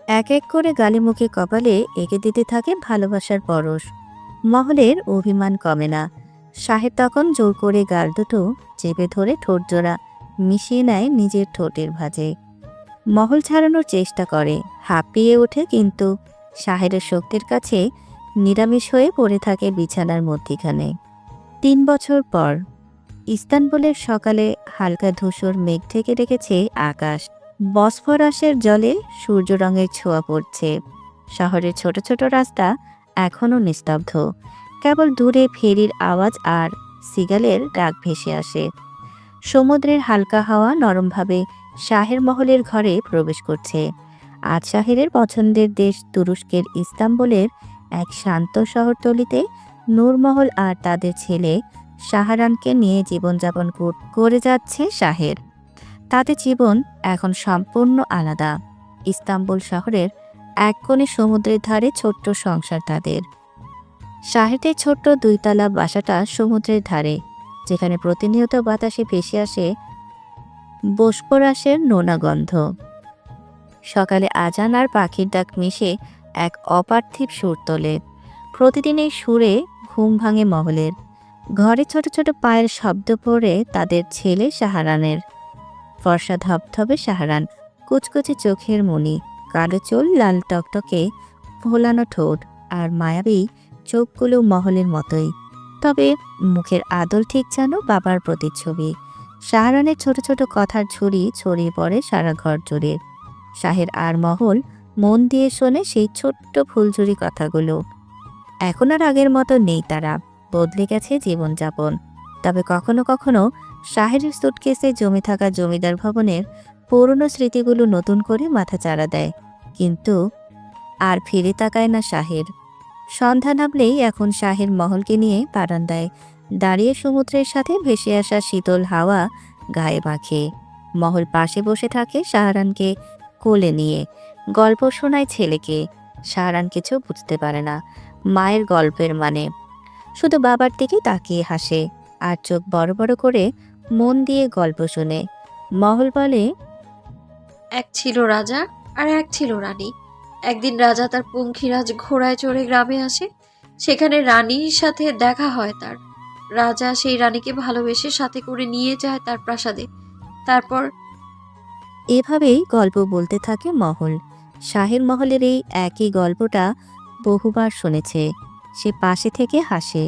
এক এক করে গালে মুখে কপালে এঁকে দিতে থাকে ভালোবাসার পরশ। মহলের অভিমান কমে না। শাহের তখন জোর করে গাল দুটো চেপে ধরে ঠোঁট জোড়া মিশিয়ে নেয় নিজের ঠোঁটের ভাঁজে। মহল ছাড়ানোর চেষ্টা করে, হাঁপিয়ে ওঠে, কিন্তু শাহেরের শক্তির কাছে নিরামিষ হয়ে পড়ে থাকে বিছানার মধ্যিখানে। 3 বছর পর ইস্তানবুলের সকালে হালকা ধূসর মেঘ ঢেকে রেখেছে আকাশ। বসফরাসের জলে সূর্য রঙের ছোঁয়া পড়ছে। শহরের ছোট ছোট রাস্তা এখনও নিস্তব্ধ, কেবল দূরে ফেরির আওয়াজ আর সিগালের ডাক ভেসে আসে। সমুদ্রের হালকা হাওয়া নরমভাবে শাহের মহলের ঘরে প্রবেশ করছে। আজ শাহেরের পছন্দের দেশ তুরস্কের ইস্তাম্বুলের এক শান্ত শহরতলিতে নূরমহল আর তাদের ছেলে শাহরানকে নিয়ে জীবনযাপন করে যাচ্ছে শাহের। তাদের জীবন এখন সম্পূর্ণ আলাদা। ইস্তাম্বুল শহরের এক কোণে সমুদ্রের ধারে ছোট্ট সংসার তাদের। শাহেদের ছোট্ট 2 তলা বাসাটা সমুদ্রের ধারে, যেখানে প্রতিনিয়ত বাতাসে ভেসে আসে বসফরাসের নোনা গন্ধ। সকালে আজান আর পাখির ডাক মিশে এক অপার্থিব সুর তোলে। প্রতিদিন এই সুরে ঘুম ভাঙে মহলের। ঘরে ছোট ছোট পায়ের শব্দ পড়ে তাদের ছেলে শাহরানের। ফর্সা ধবধবে শাহরান, কুচকুচে চোখের মণি, কালো চুল, লাল টকটকে ফোলানো ঠোঁট আর মায়াবী চোখগুলো মহলের মতোই, তবে মুখের আদল ঠিক যেন বাবার প্রতিচ্ছবি। শাহরানের ছোট ছোট কথার ঝুড়ি ছড়িয়ে পড়ে সারা ঘর জুড়ে। শাহের আর মহল মন দিয়ে শোনে সেই ছোট্ট ফুলঝুরি কথাগুলো। এখন আর আগের মতো নেই তারা, বদলে গেছে জীবনযাপন। তবে কখনো কখনো শাহের সুটকেসে জমে থাকা জমিদার ভবনের পুরনো স্মৃতিগুলো নতুন করে মাথা চাড়া দেয়, কিন্তু আর ফিরে তাকায় না শাহের। সন্ধ্যা নামলেই এখন শাহের মহলকে নিয়ে বারান্দায় দাঁড়িয়ে সমুদ্রের সাথে ভেসে আসা শীতল হাওয়া গায়ে মাখে। মহল পাশে বসে থাকে শাহরানকে কোলে নিয়ে, গল্প শোনায় ছেলেকে। শাহরান কিছু বুঝতে পারে না মায়ের গল্পের মানে, শুধু বাবার দিকে তাকিয়ে হাসে আর চোখ বড় বড় করে মন দিয়ে গল্প শুনে। মহল বলে, এক ছিল রাজা আর এক ছিল রানী। একদিন রাজা তার পঙ্খিরাজ ঘোড়ায় চড়ে গ্রামে আসে। সেখানে রানীর সাথে দেখা হয় তার। রাজা সেই রানীকে ভালোবেসে সাথে করে নিয়ে যায় তার প্রাসাদে। তারপর এভাবেই গল্প বলতে থাকে মহল। শাহের মহলের এই একই গল্পটা বহুবার শুনেছে। সে পাশে থেকে হাসে।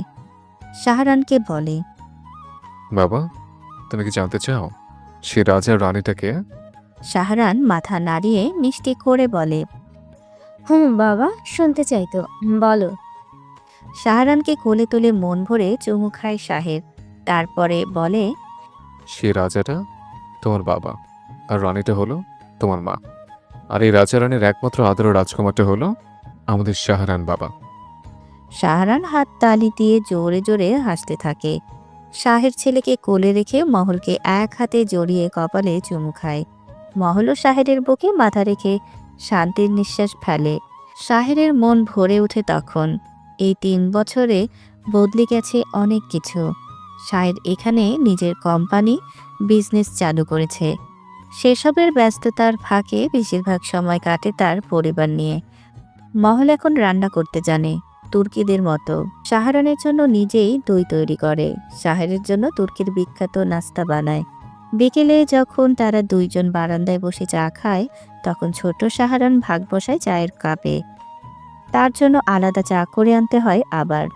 শাহরানকে বলে, বাবা, তুমি কি জানতে চাও সে রাজার রানীটাকে? শাহরান মাথা নাড়িয়ে মিষ্টি করে বলে, বাবা, শুনতে চাই তো, বলো। শাহরানকে কোলে তুলে মন ভরে চুমু খায় শাহের। তারপরে বলে, সে রাজাটা তোমার বাবা আর রানীটা হলো তোমার মা। আর এই রাজা রানীর একমাত্র আদরের রাজকুমারটা হলো আমাদের শাহরান বাবা। শাহরান হাত তালি দিয়ে জোরে জোরে হাসতে থাকে। শাহের ছেলেকে কোলে রেখে মহলকে এক হাতে জড়িয়ে কপালে চুমু খায়। মহলও শাহেরের বুকে মাথা রেখে শান্তির নিঃশ্বাস ফেলে। শাহেরের মন ভরে ওঠে তখন। এই 3 বছরে বদলে গেছে অনেক কিছু। শাহের এখানে নিজের কোম্পানি বিজনেস চালু করেছে। সেসবের ব্যস্ততার ফাঁকে বেশিরভাগ সময় কাটে তার পরিবার নিয়ে। মহল এখন রান্না করতে জানে, তুর্কিদের মতো। শাহরানের জন্য নিজেই দই তৈরি করে, শাহেরের জন্য তুর্কির বিখ্যাত নাস্তা বানায়। বিকেলে যখন তারা দুইজন বারান্দায় বসে চা খায়, তখন ছোট শাহরান ভাগ বসায় চায়ের কাপে। তার জন্য আলাদা চা করে আনতে হয় আবার।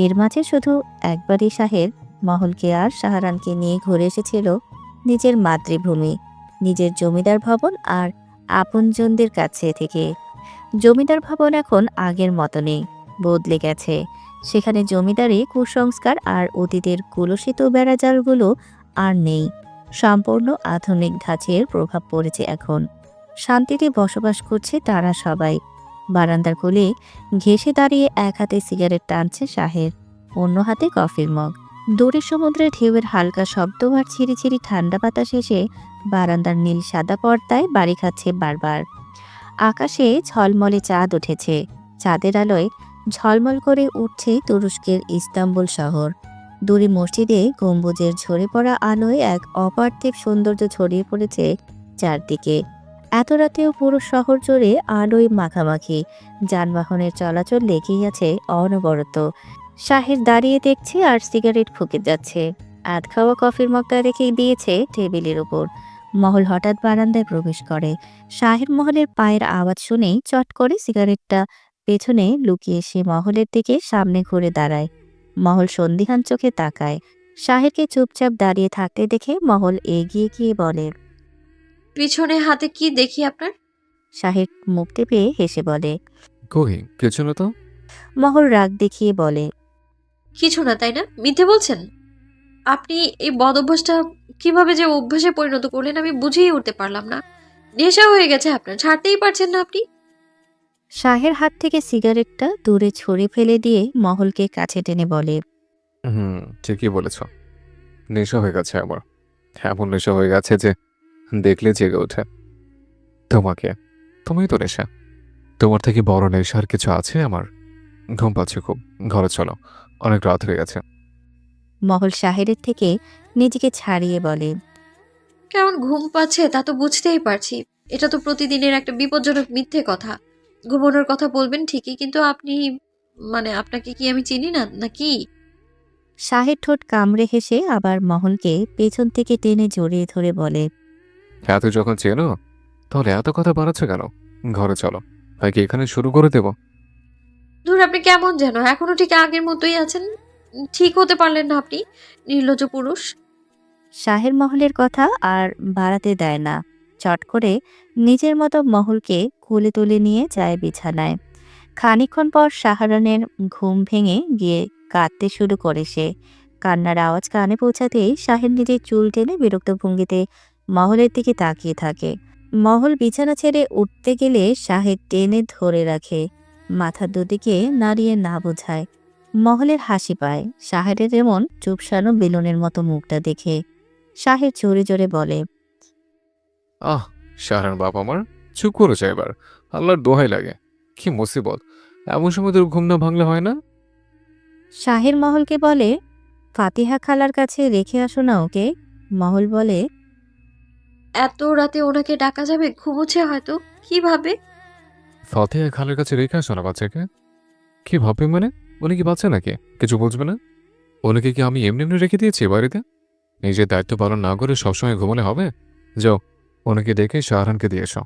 এর মাঝে শুধু একবারই শাহের মহলকে আর শাহরানকে নিয়ে ঘুরে এসেছিল নিজের মাতৃভূমি, নিজের জমিদার ভবন আর আপনজনদের কাছে থেকে। জমিদার ভবন এখন আগের মতো নেই, বদলে গেছে। সেখানে জমিদারি কুসংস্কার আর অতীতের কুলসিত বেড়াজালগুলো আর নেই। সম্পূর্ণ আধুনিক ধাঁচের প্রভাব পড়েছে এখন। শান্তিতে বসবাস করছে তারা সবাই। বারান্দার কোলে ঘেঁষে দাঁড়িয়ে এক হাতে সিগারেট টানছে শাহের, অন্য হাতে কফির মগ। দূরের সমুদ্রের ঢেউয়ের হালকা শব্দ আর ছিঁড়ি ঠান্ডা বাতাস এসে বারান্দার নীল সাদা পর্দায় বাড়ি খাচ্ছে বারবার। আকাশে ঝলমলে চাঁদ উঠেছে, চাঁদের আলোয় ঝলমল করে উঠছে তুরস্কের ইস্তাম্বুল শহর। দূরে মসজিদে গম্বুজের ঝরে পড়া আলোয় এক অপার্থিব সৌন্দর্য ছড়িয়ে পড়েছে চারদিকে। এত রাতেও পুরো শহর জুড়ে আলোয় মাখামাখি, যানবাহনের চলাচল লেগেই আছে অনবরত। শাহের দাঁড়িয়ে দেখছে আর সিগারেট ফুঁকে যাচ্ছে। আধ খাওয়া কফির মগটা রেখে দিয়েছে টেবিলের উপর। মহল হঠাৎ বারান্দায় প্রবেশ করে। শাহের মহলের পায়ের আওয়াজ শুনেই চট করে সিগারেটটা পেছনে লুকিয়ে সে মহলের দিকে সামনে ঘুরে দাঁড়ায়। মহল সন্দিহান চোখে তাকায়। শাহেরকে চুপচাপ দাঁড়িয়ে থাকতে দেখে মহল এগিয়ে গিয়ে বলে, পিছনে হাতে কি দেখি আপনার? শাহের মুখ টেপে হেসে বলে। কই কিছু না তো। মহল রাগ দেখিয়ে বলে, কিছু না তাই না? মিথ্যে বলছেন। আপনি এই বদ অভ্যাসটা কিভাবে যে অভ্যাসে পরিণত করলেন আমি বুঝেই উঠতে পারলাম না। নেশা হয়ে গেছে আপনার, ছাড়তেই পারছেন না আপনি। শাহের হাত থেকে সিগারেটটা দূরে ছড়ে ফেলে দিয়ে মহলকে কাছে টেনে বলে, ঠিকই বলেছ, নেশা হয়ে গেছে আমার। এমন নেশা হয়ে গেছে যে দেখলে জেগে ওঠে। তোমাকে, তুমি তো নেশা। তোমার থেকে বড় নেশার কিছু আছে আমার? ঘুম পাচ্ছে খুব, ঘরে চলো, অনেক রাত হয়ে গেছে। মহল শাহেরের থেকে নিজেকে ছাড়িয়ে বলে, কেমন ঘুম পাচ্ছে তা তো বুঝতেই পারছি। এটা তো প্রতিদিনের একটা বিপজ্জনক মিথ্যে কথা। ঘুমানোর কথা বলবেন ঠিকই, কিন্তু আপনি আপনাকে কি আমি চিনি না নাকি? শাহের ঠোঁট কামড়ে হেসে আবার মহলকে পেছন থেকে টেনে জড়িয়ে ধরে বলে, এত যখন চেনো তাহলে এত কথা বাড়াচ্ছ কেন? ঘরে চলো, নাকি এখানে শুরু করে দেব? ধুর, আপনি কেমন যেন এখনো ঠিক আগের মতোই আছেন। ঠিক হতে পারলেন না আপনি, নির্লজ্জ পুরুষ। শাহের মহলের কথা আর বাড়াতে দেয় না। চট করে নিজের মতো মহলকে কোলে তুলে নিয়ে যায় বিছানায়। খানিকক্ষণ পর শাহরানের ঘুম ভেঙে গিয়ে কাঁদতে শুরু করে সে। কান্নার আওয়াজ কানে পৌঁছাতেই শাহের নিজের চুল টেনে বিরক্ত ভঙ্গিতে মহলের দিকে তাকিয়ে থাকে। মহল বিছানা ছেড়ে উঠতে গেলে শাহের টেনে ধরে রাখে, মাথার দুদিকে নাড়িয়ে না বোঝায়। মহলের হাসি পায় শাহেরের এমন চুপসানো বেলুনের মতো মুখটা দেখে। শাহের জোরে জোরে বলে, শাহরান বাপ আমার, চুপ করেছে এবার। আল্লাহর দোহাই লাগে, কি মুসিবত! এমন সময় তোর ঘুম না ভাঙলে হয় না? শাহের মহলকে বলে, ফাতিহা খালার কাছে রেখে আসো না ওকে। মহল বলে, এত রাতে ওনাকে ডাকা যাবে? ঘুমোচ্ছে হয়তো। কিভাবে? ফাতেহা খালের কাছে রেখে আসো না বাচ্চাকে। কি ভাববে মানে? উনি কি বাচ্চা নাকি? কিছু বুঝবে না? উনিকে কি আমি এমনি এমনি রেখে দিয়েছি বাড়িতে? নিজের দায়িত্ব পালন না করে সবসময় ঘুমালে হবে? যাও, ওনাকে ডেকে শাহরানকে দিয়ে এসো।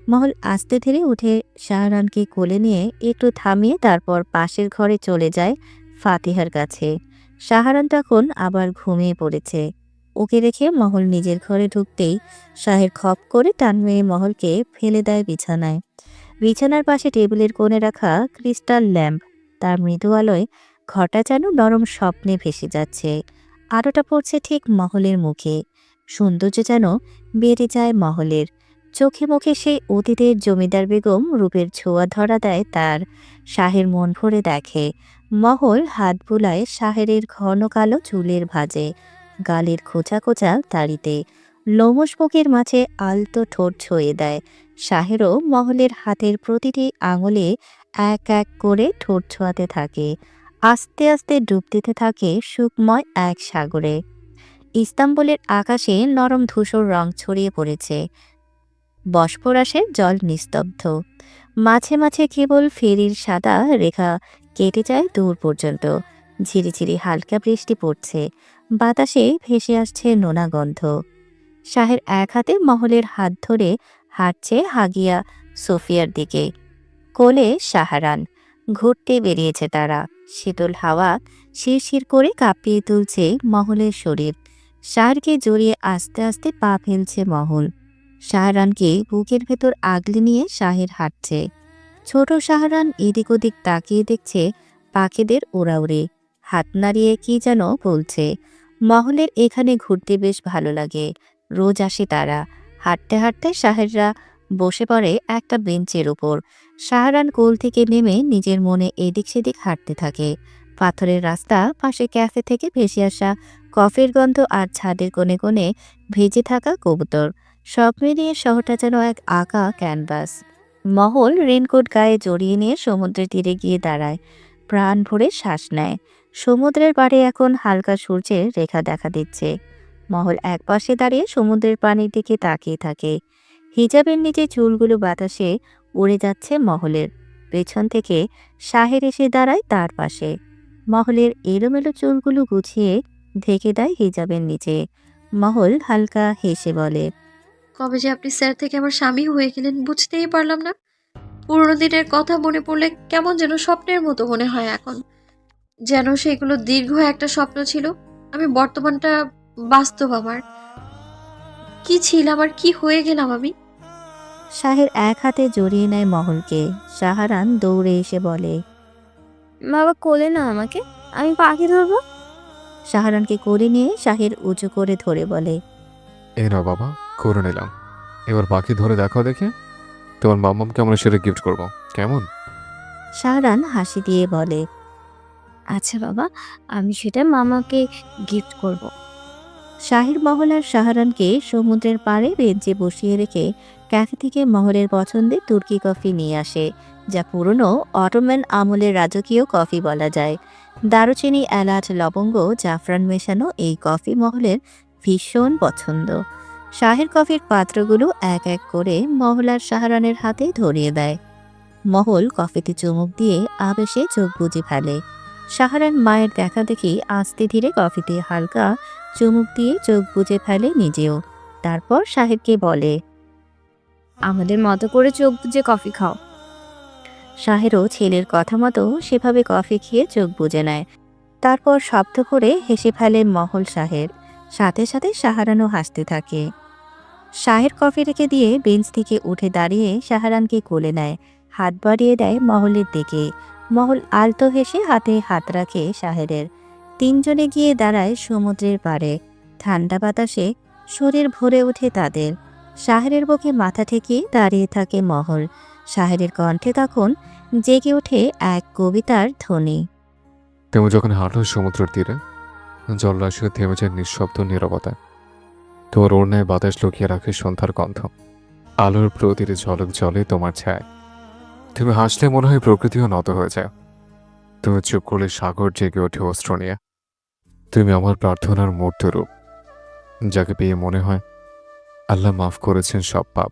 মহল আস্তে ধীরে উঠে শাহরানকে কোলে নিয়ে একটু থামিয়ে তারপর পাশের ঘরে চলে যায় ফাতিহার কাছে। শাহরান তখন আবার ঘুমিয়ে পড়েছে। ওকে রেখে মহল নিজের ঘরে ঢুকতেই শাহের খপ করে টান মেরে মহলকে ফেলে দেয় বিছানায়। বিছানার পাশে টেবিলের কোণে রাখা ক্রিস্টাল ল্যাম্প, তার মৃদু আলোয় ঘরটা যেন নরম স্বপ্নে ভেসে যাচ্ছে। আলোটা পড়ছে ঠিক মহলের মুখে। সৌন্দর্য যেন বেড়ে যায় মহলের। চোখে মুখে সেই অতীতের জমিদার বেগম রূপের ছোঁয়া ধরা দেয় তার। শাহের মন ভরে দেখে। মহল হাত বুলায় শাহেরের ঘন কালো চুলের ভাঁজে, গালের খোঁচা খোঁচা দাড়িতে। লোমশ বুকের মাঝে আলতো ঠোঁট ছুঁয়ে দেয়। শাহেরও মহলের হাতের প্রতিটি আঙুলে এক এক করে ঠোঁট ছোঁয়াতে থাকে। আস্তে আস্তে ডুব দিতে থাকে সুখময় এক সাগরে। ইস্তাম্বুলের আকাশে নরম ধূসর রং ছড়িয়ে পড়েছে, বসফরাসের জল নিস্তব্ধ। মাঝে মাঝে কেবল ফেরির সাদা রেখা কেটে যায় দূর পর্যন্ত। ঝিরিঝিরি হালকা বৃষ্টি পড়ছে, বাতাসে ভেসে আসছে নোনা গন্ধ। শাহের এক হাতে মহলের হাত ধরে হাঁটছে হাগিয়া সোফিয়ার দিকে, কোলে শাহরান। ঘুরতে বেরিয়েছে তারা। শীতল হাওয়া শিরশির করে কাঁপিয়ে তুলছে মহলের শরীর। শাহরকে জড়িয়ে আস্তে আস্তে পা ফেলছে মহল। শাহরানকে বুকের ভেতর আগলে নিয়ে শাহের হাঁটছে। ছোট শাহরান এদিক ওদিক তাকিয়ে দেখছে পাখিদের ওড়াউড়ি, হাত নাড়িয়ে কি যেন বলছে। মহলের এখানে ঘুরতে বেশ ভালো লাগে, রোজ আসে তারা। হাঁটতে হাঁটতে শাহেররা বসে পড়ে একটা বেঞ্চের উপর। শাহরান কোল থেকে নেমে নিজের মনে এদিক সেদিক হাঁটতে থাকে। পাথরের রাস্তা, পাশে ক্যাফে থেকে ভেসে আসা কফির গন্ধ আর ছাদের কোণে কোণে ভেজে থাকা কবুতর, সব মিলিয়ে শহরটা যেন এক আঁকা ক্যানভাস। মহল রেনকোট গায়ে জড়িয়ে নিয়ে সমুদ্রের তীরে গিয়ে দাঁড়ায়, প্রাণ ভরে শ্বাস নেয়। সমুদ্রের পাড়ে এখন হালকা সূর্যের রেখা দেখা দিচ্ছে। মহল একপাশে দাঁড়িয়ে সমুদ্রের পানির দিকে তাকিয়ে থাকে। হিজাবের নিচে চুলগুলো বাতাসে উড়ে যাচ্ছে মহলের। পেছন থেকে শাহের এসে দাঁড়ায় তার পাশে। মহলের এলোমেলো চুলগুলো গুছিয়ে ঢেকে দেয় হিজাবের নিচে। মহল হালকা হেসে বলে, কবে যে আপনি স্যার থেকে আমার স্বামী হয়ে গেলেন বুঝতেই পারলাম না। পুরোনো দিনের কথা মনে পড়লে কেমন যেন স্বপ্নের মতো মনে হয় এখন, যেন সেগুলো দীর্ঘ একটা স্বপ্ন ছিল। আমি বর্তমানটা বাস্তব। আমার কি ছিলাম আর কি হয়ে গেলাম আমি। শাহের এক হাতে জড়িয়ে নেয় মহলকে। শাহরান দৌড়ে এসে বলে, বাবা কোলে না আমাকে, আমি পাখি ধরবো। শাহরানকে কোলে নিয়ে শাহের উঁচু করে ধরে বলে, এই নাও বাবা, করে নিলাম। এবার পাখি ধরে দেখাও দেখে, তোমার মাম্মামকে আমরা সেটা গিফট করব, কেমন? শাহরান হাসি দিয়ে বলে, আচ্ছা বাবা, আমি সেটা মামাকে গিফট করব। শাহের মহল আর শাহরানকে সমুদ্রের পাড়ে বেঞ্চে বসিয়ে রেখে ক্যাফে থেকে মহলের পছন্দের তুর্কি কফি নিয়ে আসে, যা পুরনো অটোম্যান আমলের রাজকীয় কফি বলা যায়। দারুচিনি, এলাচ, লবঙ্গ, জাফরান মেশানো এই কফি মহলের ভীষণ পছন্দ। শাহের কফির পাত্রগুলো এক এক করে মহল আর শাহরানের হাতে ধরিয়ে দেয়। মহল কফিতে চুমুক দিয়ে আবেশে চোখ বুজে ফেলে। শাহরান মায়ের দেখা দেখি আস্তে ধীরে কফিতে হালকা চুমুক দিয়ে চোখ বুজে ফেলে নিজেও। তারপর শাহেরকে বলে, আমাদের মতো করে চোখ বুজে কফি খাও। শাহেরও ছেলের কথা মতো সেভাবে কফি খেয়ে চোখ বুজে নেয়। তারপর শব্দ করে হেসে ফেলে মহল শাহের, সাথে সাথে শাহরানও হাসতে থাকে। শাহের কফি রেখে দিয়ে বেঞ্চ থেকে উঠে দাঁড়িয়ে শাহরানকে কোলে নেয়, হাত বাড়িয়ে দেয় মহলের দিকে। মহল আলতো হেসে হাতে হাত রাখে শাহেরের। তিনজনে গিয়ে দাঁড়ায় সমুদ্রের পাড়ে। ঠান্ডা বাতাসে শরীর ভরে ওঠে তাদের। শাহেরের বুকে মাথা ঠেকিয়ে দাঁড়িয়ে থাকে মহল। শাহেরের কণ্ঠে তখন জেগে ওঠে এক কবিতার ধ্বনি। তুমি যখন হাঁটো সমুদ্রের তীরে, জলরাশিও থেমে যায় নিঃশব্দ নীরবতা। তোমার ওড়নায় বাতাস লুকিয়ে রাখে সন্ধ্যার গন্ধ। আলোর প্রতিটি ঝলক জলে তোমার ছায়। তুমি হাসলে মনে হয় প্রকৃতিও নত হয়ে যায়। তুমি চুপ করলে সাগর জেগে ওঠে অস্ত্র নিয়ে। তুমি আমার প্রার্থনার মূর্ত রূপ, যাকে পেয়ে মনে হয় আল্লাহ মাফ করেছেন সব পাপ।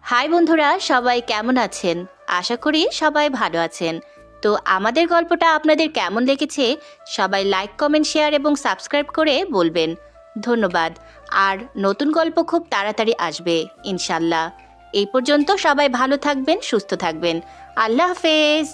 হাই বন্ধুরা, সবাই কেমন আছেন? আশা করি সবাই ভালো আছেন। তো আমাদের গল্পটা আপনাদের কেমন লেগেছে সবাই লাইক, কমেন্ট, শেয়ার এবং সাবস্ক্রাইব করে বলবেন। ধন্যবাদ। আর নতুন গল্প খুব তাড়াতাড়ি আসবে ইনশাল্লাহ। এই পর্যন্ত সবাই ভালো থাকবেন, সুস্থ থাকবেন। আল্লাহ হাফেজ।